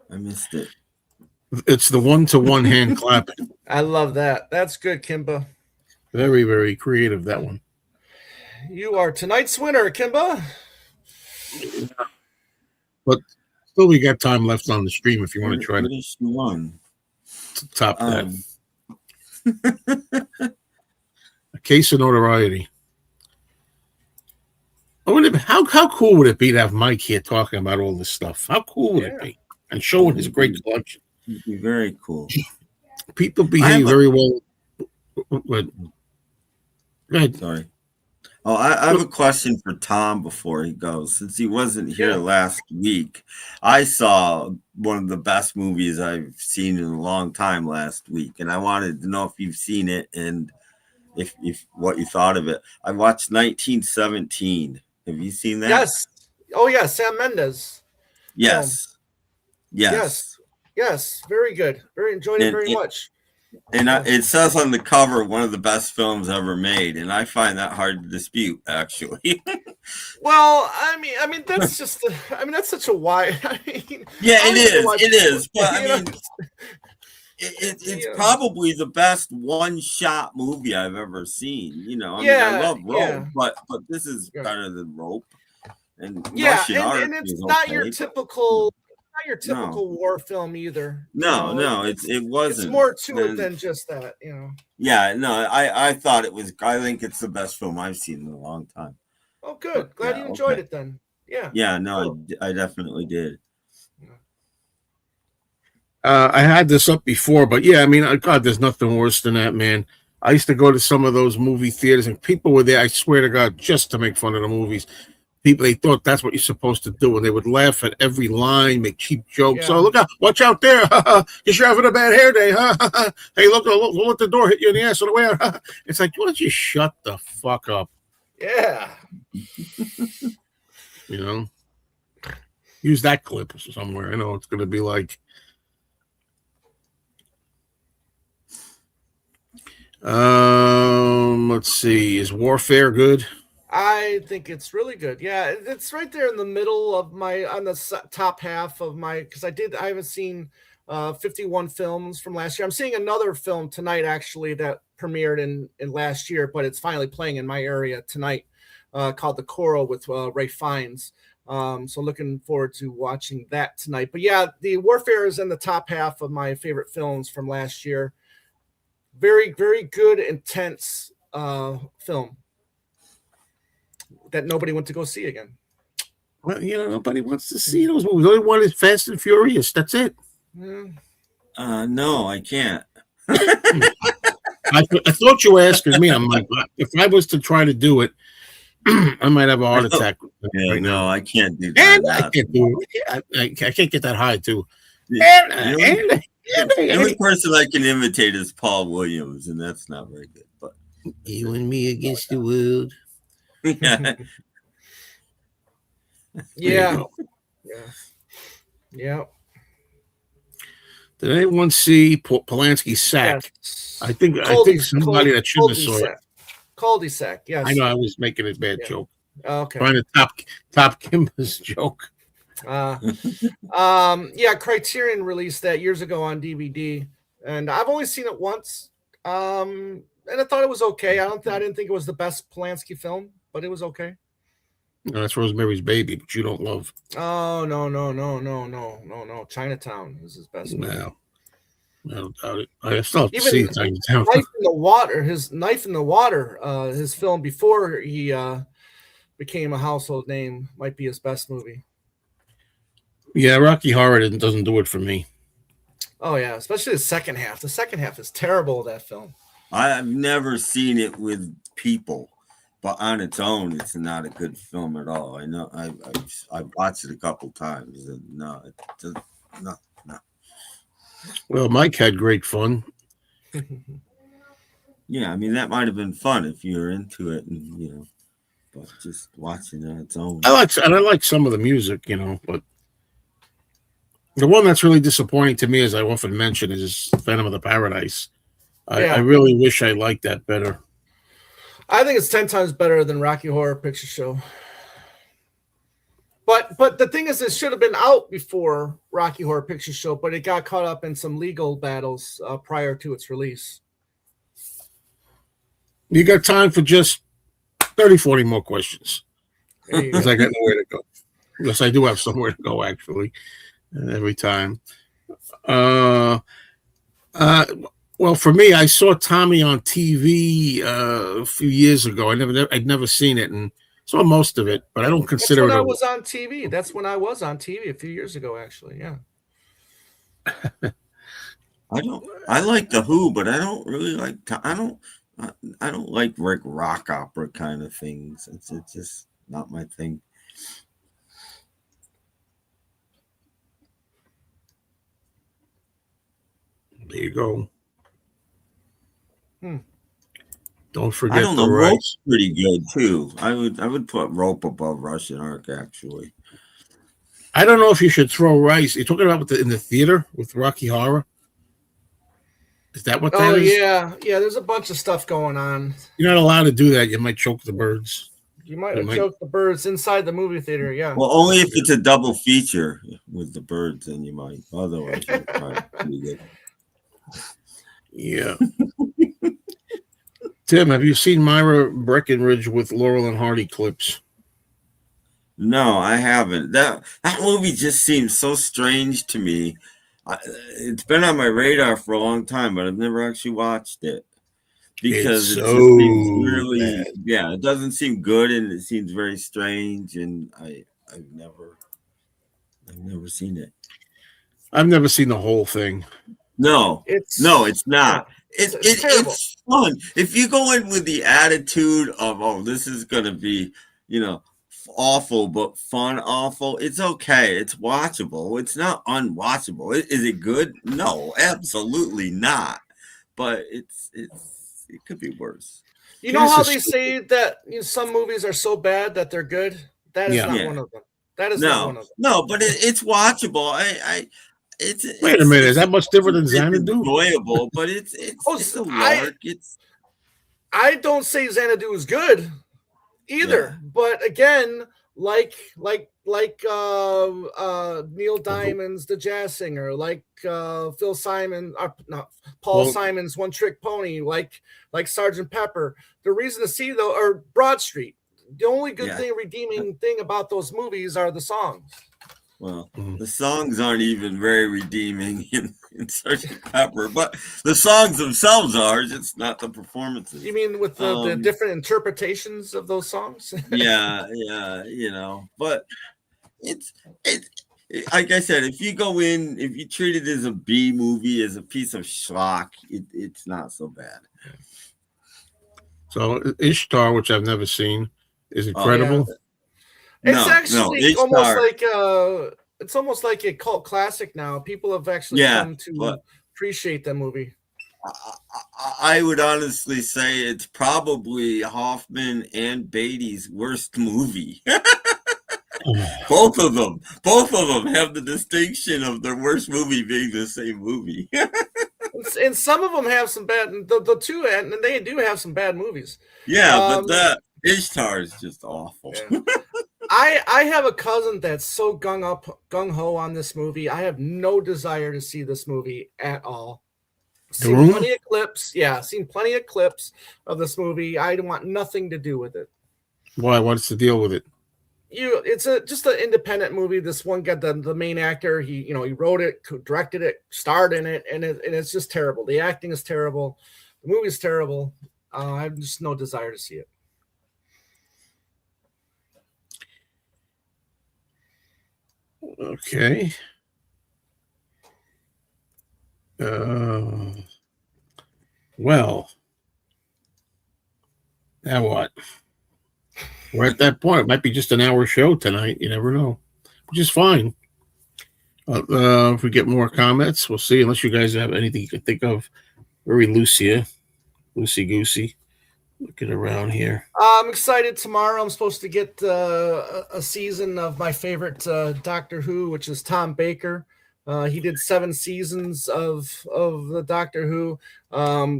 I missed it. It's the one-to-one hand clapping. I love that. That's good, Kimba. Very, very creative, that one. You are tonight's winner, Kimba. But still, we got time left on the stream if you want to try to top that. A case of notoriety. How cool would it be to have Mike here talking about all this stuff? How cool would it be? And showing his great collection. It'd be very cool. People behave very well. Go ahead. Sorry. Oh, I have a question for Tom before he goes. Since he wasn't here last week, I saw one of the best movies I've seen in a long time last week, and I wanted to know if you've seen it and if what you thought of it. I watched 1917. Have you seen that? Yes. Oh yeah, Sam Mendes. Yes. Yes. Very good. Enjoyed it very much. And it says on the cover, one of the best films ever made, and I find that hard to dispute, actually. Well, I mean, that's just, that's such a wide. Yeah, it is. But I mean, it's probably the best one-shot movie I've ever seen. I love Rope, but this is better than Rope. And and it's not your typical. Not your typical war film either. No, it wasn't. It's more to it than just that, Yeah, no, I thought it was. I think it's the best film I've seen in a long time. Oh, good. Glad you enjoyed it then. Yeah. Yeah, no, I definitely did. I had this up before, but yeah, I mean, God, there's nothing worse than that, man. I used to go to some of those movie theaters, and people were there, I swear to God, just to make fun of the movies. People, they thought that's what you're supposed to do, and they would laugh at every line, make cheap jokes. Oh, look out! Watch out there! You're having a bad hair day, huh? Hey, look! Let the door hit you in the ass on the way out. It's like, why don't you shut the fuck up? Yeah. Use that clip somewhere. I know it's going to be like. Let's see. Is Warfare good? I think it's really good. Yeah, it's right there in the middle of on the top half of because I haven't seen 51 films from last year. I'm seeing another film tonight, actually, that premiered in last year, but it's finally playing in my area tonight, called The Coral with Ray Fiennes. So looking forward to watching that tonight. But yeah, the Warfare is in the top half of my favorite films from last year. Very, very good, intense film that nobody went to go see again. Well, nobody wants to see those movies. The only one is Fast and Furious. That's it. Yeah. No, I can't. I thought you were asking me. I'm like, if I was to try to do it, I might have a heart attack. Yeah, right no, now. I can't do that. And I can't do it. I can't get that high too. The only person I can imitate is Paul Williams, and that's not very good. But you and me against the world. yeah, Yeah. Yeah. Did anyone see Polanski's Sack? Yes. I think somebody that shouldn't have saw it. Cul-de-sac. Yes. I know I was making a bad joke. Okay. Trying to top Kimber's joke. Yeah, Criterion released that years ago on DVD, and I've only seen it once. And I thought it was okay. I didn't think it was the best Polanski film, but it was okay. No, that's Rosemary's Baby, but you don't love. Oh no. Chinatown is his best movie. No, I don't doubt it. I still have to Even see Chinatown. Knife in the Water, his film before he became a household name, might be his best movie. Yeah, Rocky Horror doesn't do it for me. Oh yeah, especially the second half. The second half is terrible of that film. I've never seen it with people, but on its own, it's not a good film at all. I know I've watched it a couple times, and no, it doesn't. No. Well, Mike had great fun. Yeah, I mean that might have been fun if you were into it, and but just watching it on its own. I like some of the music, but the one that's really disappointing to me, as I often mention, is Phantom of the Paradise. I really wish I liked that better. I think it's 10 times better than Rocky Horror Picture Show. But the thing is, it should have been out before Rocky Horror Picture Show, but it got caught up in some legal battles prior to its release. You got time for just 30, 40 more questions. Because I got nowhere to go. Yes, I do have somewhere to go, actually, every time. Well, for me, I saw Tommy on TV a few years ago. I'd never seen it, and saw most of it, but I don't consider it. I was on TV. That's when I was on TV a few years ago, actually. Yeah. I like The Who, but I don't really like. I don't like rock opera kind of things. It's just not my thing. There you go. Don't forget. I don't know. Rope's pretty good too. I would put Rope above Russian Ark, actually. I don't know if you should throw Rice. You're talking about in the theater with Rocky Horror. Is that what that is? Yeah. There's a bunch of stuff going on. You're not allowed to do that. You might choke the birds. You might choke the birds inside the movie theater. Yeah. Well, only if it's a double feature with the birds, then you might. Otherwise, you're probably pretty good. Yeah. Tim, have you seen Myra Breckenridge with Laurel and Hardy clips? No, I haven't. That movie just seems so strange to me. It's been on my radar for a long time, but I've never actually watched it because it seems really bad. Yeah, it doesn't seem good, and it seems very strange, and I've never seen it. I've never seen the whole thing. No, it's not. It's fun if you go in with the attitude of, this is gonna be, awful but fun. Awful. It's okay. It's watchable. It's not unwatchable. Is it good? No, absolutely not. But it could be worse. You know how they say that some movies are so bad that they're good? That is not one of them. That is not one of them. No, but it's watchable. Wait a minute. Is that much different than Xanadu? Enjoyable, but it's a lark. I don't say Xanadu is good either, but again, like Neil Diamond's The Jazz Singer, like Paul Simon's One Trick Pony, like Sergeant Pepper. The reason to see or Broad Street. The only good Yeah. thing, redeeming thing about those movies are the songs. Well, the songs aren't even very redeeming in Sgt. Pepper, but the songs themselves are. It's not the performances. You mean with the different interpretations of those songs? Yeah, but it's like I said, if you go in, if you treat it as a B movie, as a piece of schlock, it's not so bad. So Ishtar, which I've never seen, is incredible. It's actually almost Ishtar, like it's almost like a cult classic now. People have actually come to appreciate that movie. I would honestly say it's probably Hoffman and Beatty's worst movie. Both of them have the distinction of their worst movie being the same movie. And some of them have some bad. The two, and they do have some bad movies. Yeah, but that Ishtar is just awful. Yeah. I have a cousin that's so gung ho on this movie. I have no desire to see this movie at all. Seen plenty of clips. Yeah, seen plenty of clips of this movie. I want nothing to do with it. Why? What's the deal with it? It's just an independent movie. This one got the main actor. He wrote it, directed it, starred in it, and it's just terrible. The acting is terrible. The movie's terrible. I have just no desire to see it. Okay. Well, now what? We're at that point. It might be just an hour show tonight. You never know, which is fine. If we get more comments, we'll see. Unless you guys have anything you can think of, very loosey-goosey. Looking around here. I'm excited. Tomorrow I'm supposed to get a season of my favorite Doctor Who, which is Tom Baker. He did 7 seasons of the Doctor Who.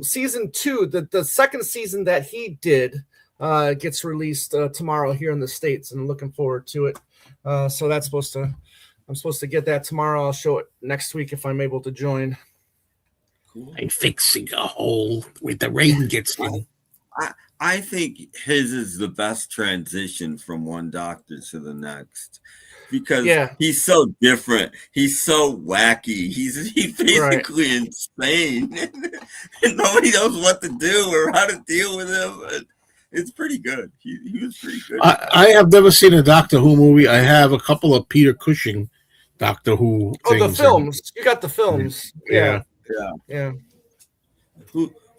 Season 2, the second season that he did, gets released tomorrow here in the States, and I'm looking forward to it. So I'm supposed to get that tomorrow. I'll show it next week if I'm able to join. Cool. I'm fixing a hole where the rain gets in. I think his is the best transition from one Doctor to the next, because he's so different. He's so wacky. He's basically insane, and nobody knows what to do or how to deal with him. It's pretty good. He was pretty good. I have never seen a Doctor Who movie. I have a couple of Peter Cushing Doctor Who things. Oh, the films. You got the films. Yeah.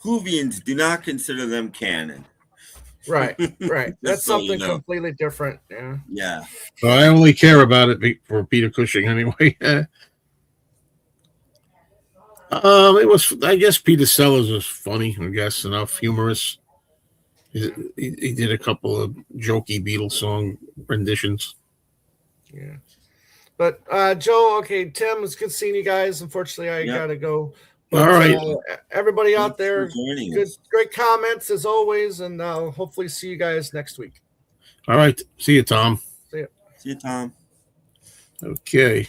Whovians do not consider them canon. Right. That's something completely different. Yeah. So I only care about it for Peter Cushing anyway. It was, I guess, Peter Sellers was funny, I guess, enough, humorous. He did a couple of jokey Beatles song renditions. Yeah. But Joe, okay, Tim, it's good seeing you guys. Unfortunately, I gotta go. But, all right, everybody out there, great comments as always, and hopefully see you guys next week. All right, see you, Tom. See you, Tom. Okay,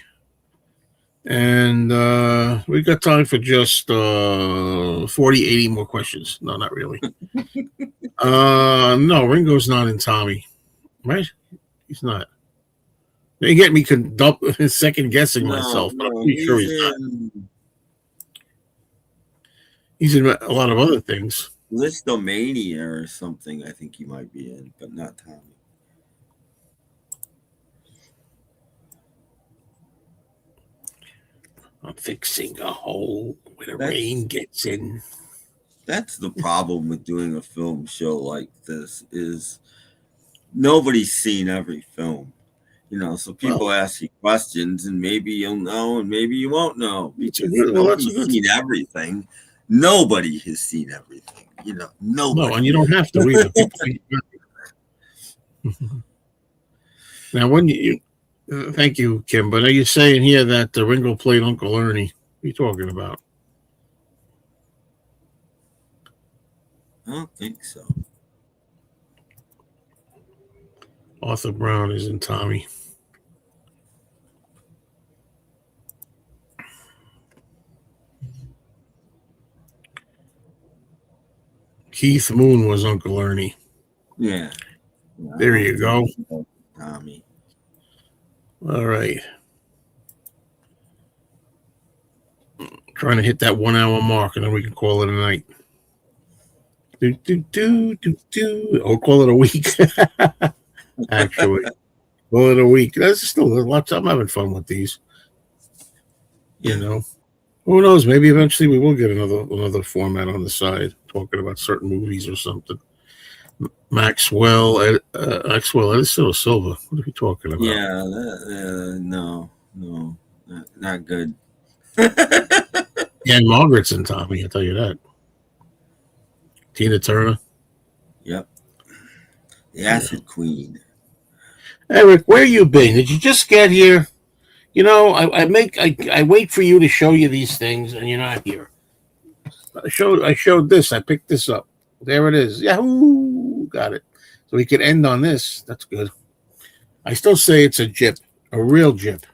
and we got time for just 40, 80 more questions. No, not really. No, Ringo's not in Tommy, right? He's not. They get me second guessing myself, but I'm pretty sure he's not. He's in a lot of other things. Listomania or something, I think he might be in, but not Tommy. I'm fixing a hole where the rain gets in. That's the problem with doing a film show like this, is nobody's seen every film. So people ask you questions, and maybe you'll know, and maybe you won't know, because nobody's seen everything. Nobody has seen everything, nobody. No, and you don't have to either. Now, when you thank you, Kim, but are you saying here that Ringo played Uncle Ernie? What are you talking about? I don't think so. Arthur Brown is in Tommy. Keith Moon was Uncle Ernie. Yeah. There you go. Tommy. All right. Trying to hit that 1 hour mark, and then we can call it a night. Or call it a week. Actually, call it a week. That's still a lot. I'm having fun with these. You know, who knows? Maybe eventually we will get another format on the side, talking about certain movies or something. Maxwell Edison or Silva. What are we talking about? Yeah, no, not good. Yeah, and Margaret's in Tommy. I'll tell you that. Tina Turner. Yep. The Acid Queen. Eric, where you been? Did you just get here? You know, I wait for you to show you these things, and you're not here. I showed this. I picked this up. There it is. Yahoo! Got it. So we can end on this. That's good. I still say it's a jip, a real jip.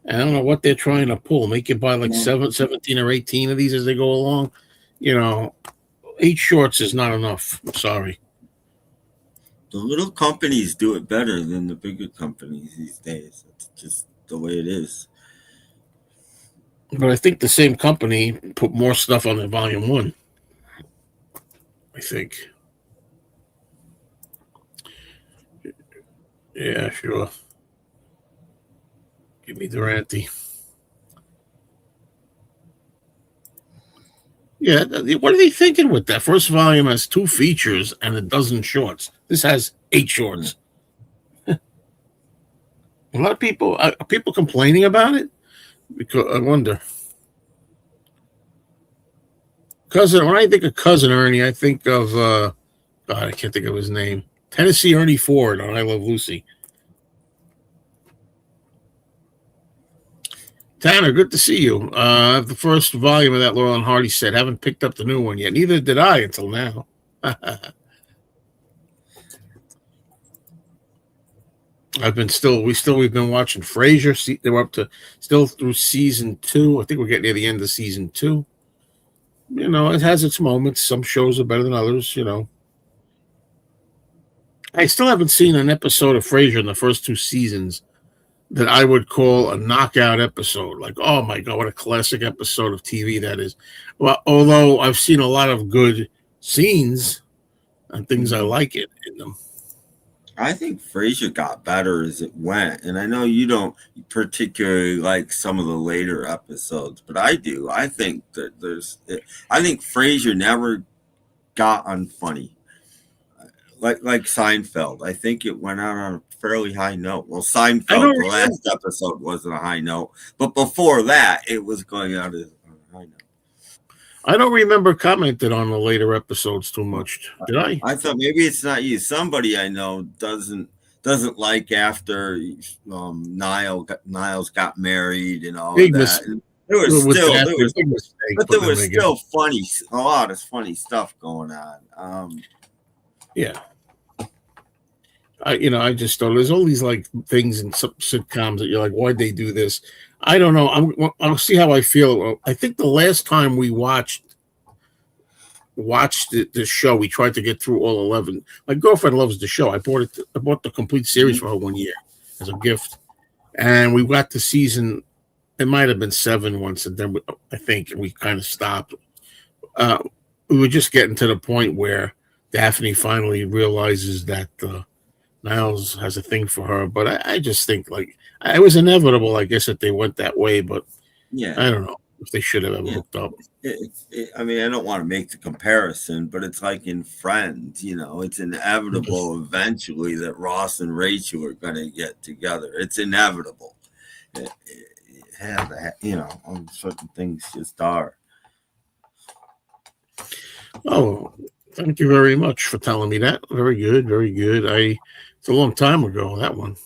And I don't know what they're trying to pull. Make you buy like 17 or 18 of these as they go along. You know, 8 shorts is not enough. I'm sorry. The little companies do it better than the bigger companies these days. It's just the way it is. But I think the same company put more stuff on their volume 1. I think. Yeah, sure. Give me Durante. Yeah, what are they thinking with that? First volume has 2 features and a dozen shorts. This has 8 shorts. A lot of people are people complaining about it? Because I wonder. Cousin, when I think of Cousin Ernie, I think of God, I can't think of his name. Tennessee Ernie Ford on I Love Lucy. Tanner, good to see you. I have the first volume of that Laurel and Hardy set. Haven't picked up the new one yet. Neither did I until now. We've been watching Frasier. They were up to still through season 2. I think we're getting near the end of season 2. You know, it has its moments. Some shows are better than others, you know. I still haven't seen an episode of Frasier in the first 2 seasons that I would call a knockout episode. Like, oh my God, what a classic episode of TV that is. Well, although I've seen a lot of good scenes and things I like it in them. I think Frasier got better as it went, and I know you don't particularly like some of the later episodes, but I do. I think that I think Frasier never got unfunny, like Seinfeld. I think it went out on a fairly high note. Well, Seinfeld, the last episode wasn't a high note, but before that, it was going out as a high note. I don't remember commented on the later episodes too much. Did I? I thought maybe it's not you. Somebody I know doesn't like after Niles got married and all Big that. There was still funny, a lot of funny stuff going on. Yeah. I just thought there's all these like things in some sitcoms that you're like, why'd they do this? I don't know. I'll see how I feel. I think the last time we watched the show, we tried to get through all 11. My girlfriend loves the show. I bought the complete series for her one year as a gift, and we got to season. It might have been 7 once, and then I think we kind of stopped. We were just getting to the point where Daphne finally realizes that Niles has a thing for her, but I just think like it was inevitable, I guess, that they went that way. But yeah, I don't know if they should have ever hooked up. I mean, I don't want to make the comparison, but it's like in Friends, it's inevitable eventually that Ross and Rachel are going to get together. It's inevitable. Certain things just are. Oh, thank you very much for telling me that. Very good, very good. It's a long time ago, that one.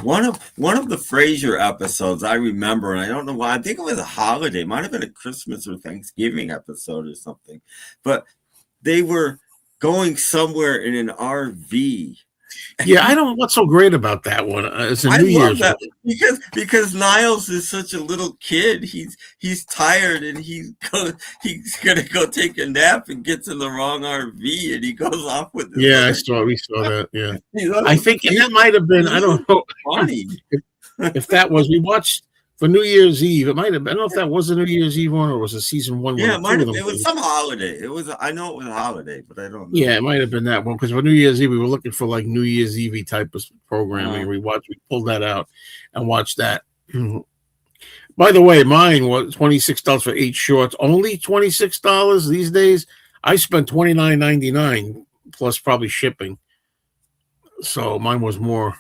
One of the Frasier episodes I remember, and I don't know why. I think it was a holiday. It might have been a Christmas or Thanksgiving episode or something. But they were going somewhere in an RV, Yeah, I don't know what's so great about that one. It's a I New love Year's that one. because Niles is such a little kid. He's tired and he's gonna go take a nap and gets in the wrong RV and he goes off with his Yeah, other. we saw that. Yeah, He's I other think, and kid. that might have been. I don't know Funny. if that was. We watched for New Year's Eve. It might have. I don't know if that was a New Year's Eve one or was a season one. Yeah, Where it the might two of have. them. It was some holiday. It was. I know it was a holiday, but I don't know. Yeah, it might have been that one because for New Year's Eve we were looking for like New Year's Eve type of programming. We pulled that out and watched that. By the way, mine was $26 for 8 shorts. Only $26 these days. I spent $29.99 plus probably shipping. So mine was more.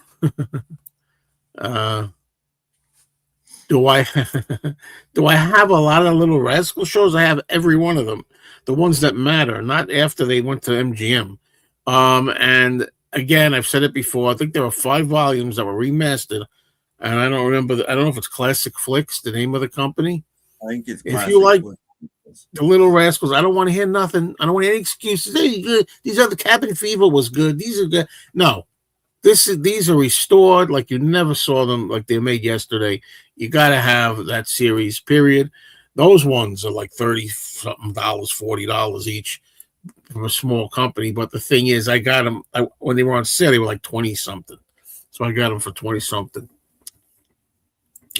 uh, do I do I have a lot of little rascal shows? I have every one of them, the ones that matter, not after they went to MGM. And again, I've said it before. I think there were 5 volumes that were remastered, and I don't remember. I don't know if it's Classic Flicks, the name of the company. I think it's. If you like the Little Rascals, I don't want to hear nothing. I don't want any excuses. Hey, good. These are the Cabin Fever was good. These are good. No, these are restored like you never saw them, like they made yesterday. You got to have that series. Period. Those ones are like $30 something, $40 each from a small company. But the thing is, I got them when they were on sale. They were like 20 something, so I got them for 20 something.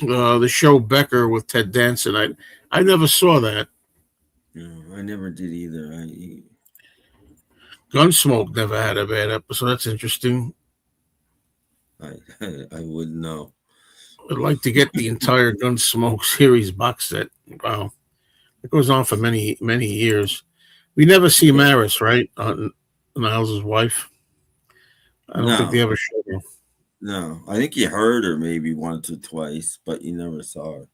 The show Becker with Ted Danson. I never saw that. No, I never did either. Gunsmoke never had a bad episode. That's interesting. I wouldn't know. I'd like to get the entire Gunsmoke series box set. Wow, it goes on for many years. We never see Maris, right? Niles' wife. I don't think they ever showed her. No, I think you heard her maybe once or twice, but you never saw her.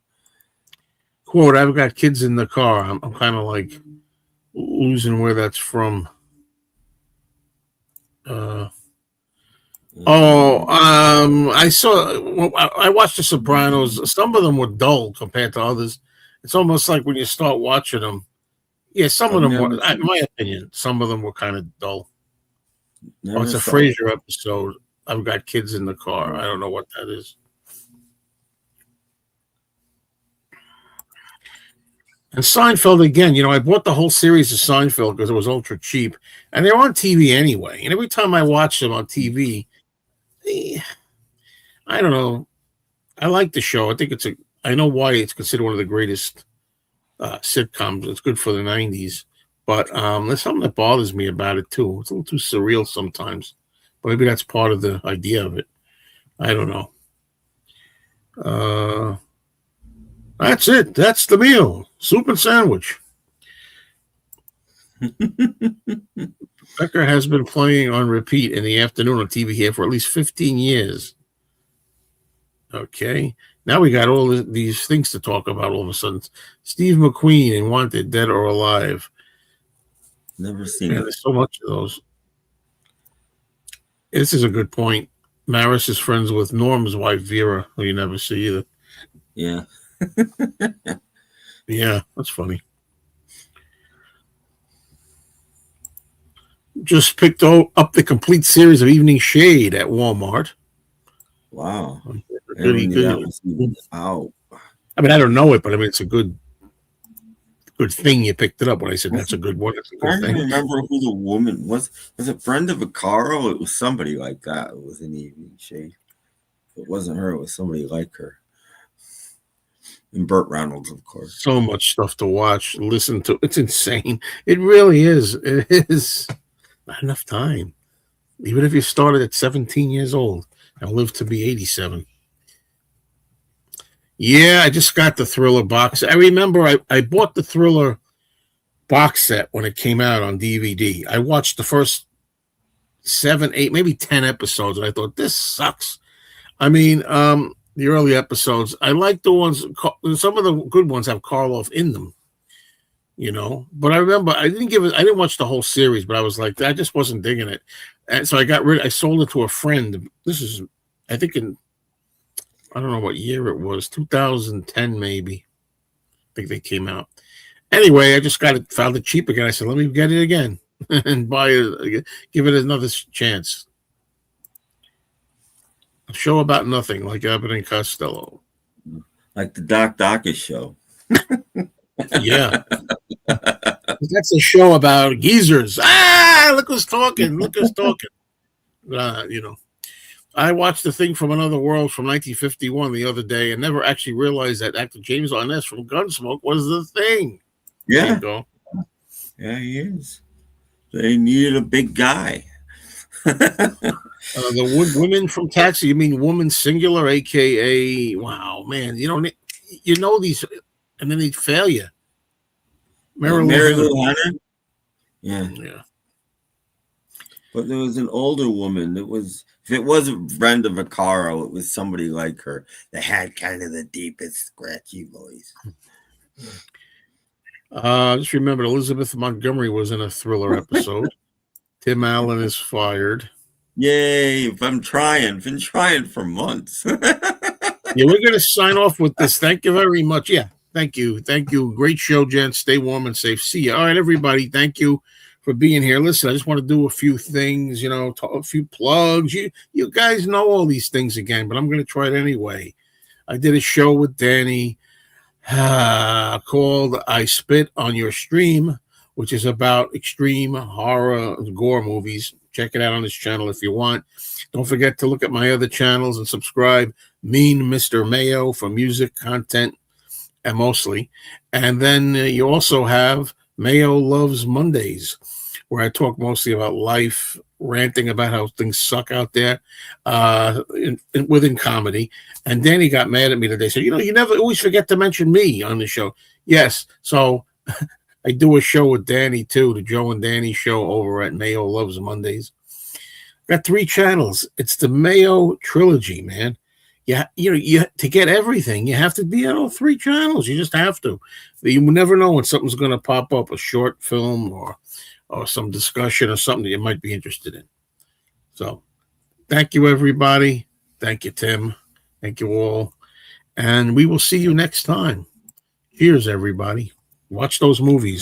Quote, I've got kids in the car. I'm kind of like losing where that's from. I watched The Sopranos. Some of them were dull compared to others. It's almost like when you start watching them. Yeah, some of them were, in my opinion, some of them were kind of dull. It's a Frasier episode. I've got kids in the car. I don't know what that is. And Seinfeld again. I bought the whole series of Seinfeld because it was ultra cheap, and they're on TV anyway. And every time I watch them on TV, I don't know. I like the show. I think I know why it's considered one of the greatest sitcoms. It's good for the 90s. But there's something that bothers me about it, too. It's a little too surreal sometimes. But maybe that's part of the idea of it. I don't know. That's it. That's the meal. Soup and sandwich. Becker has been playing on repeat in the afternoon on TV here for at least 15 years. Okay. Now we got all these things to talk about all of a sudden. Steve McQueen and Wanted, Dead or Alive. Never seen it. There's so much of those. This is a good point. Maris is friends with Norm's wife, Vera, who you never see either. Yeah. Yeah, that's funny. Just picked up the complete series of Evening Shade at Walmart. Wow. Really good. Out. I mean, I don't know it, but I mean, it's a good thing you picked it up. When I said that's a good one, it's a good I thing. don't remember who the woman was. Was it Brenda Vaccaro? It was somebody like that. It was in Evening Shade. It wasn't her. It was somebody like her. And Burt Reynolds, of course. So much stuff to watch, listen to. It's insane. It really is. It is not enough time. Even if you started at 17 years old and lived to be 87. Yeah, I just got the Thriller box. I remember I bought the Thriller box set when it came out on DVD. I watched the first 7, 8, maybe 10 episodes, and I thought, this sucks. I mean, the early episodes, I like the ones, some of the good ones have Karloff in them, but I remember I didn't watch the whole series, but I was like, I just wasn't digging it. And so I sold it to a friend. This is, I think I don't know what year it was, 2010 maybe. I think they came out. Anyway, I just found it cheap again. I said, let me get it again and buy it, give it another chance. A show about nothing, like Abbott and Costello. Like the Doc Docker show. Yeah. That's a show about geezers. Look who's talking. Look who's talking. I watched the thing from Another World from 1951 the other day and never actually realized that actor James Arness from Gunsmoke was the thing. Yeah. There you go. Yeah, he is. They needed a big guy. The women from Taxi, you mean woman singular, aka, wow, man, you know these, and then they'd fail you. Mary Lou Hunter? Yeah. But there was an older woman. If it wasn't Brenda Vaccaro, it was somebody like her that had kind of the deepest, scratchy voice. Just remember, Elizabeth Montgomery was in a Thriller episode. Tim Allen is fired. Yay! Been trying for months. Yeah, we're going to sign off with this. Thank you very much. Yeah, thank you. Great show, gents. Stay warm and safe. See you. All right, everybody. Thank you for being here. Listen, I just want to do a few things, a few plugs. You guys know all these things again, but I'm going to try it anyway. I did a show with Danny called I Spit on Your Stream, which is about extreme horror gore movies. Check it out on this channel if you want. Don't forget to look at my other channels and subscribe. Mean Mr. Mayo for music content, and mostly. And then you also have Mayo Loves Mondays, where I talk mostly about life, ranting about how things suck out there within comedy. And Danny got mad at me today. Said, you never always forget to mention me on the show. Yes. So I do a show with Danny too, the Joe and Danny show over at Mayo Loves Mondays. Got 3 channels. It's the Mayo trilogy, man. You to get everything, you have to be on all 3 channels. You just have to. You never know when something's going to pop up, a short film or some discussion or something that you might be interested in. So thank you, everybody. Thank you, Tim. Thank you all. And we will see you next time. Cheers, everybody. Watch those movies.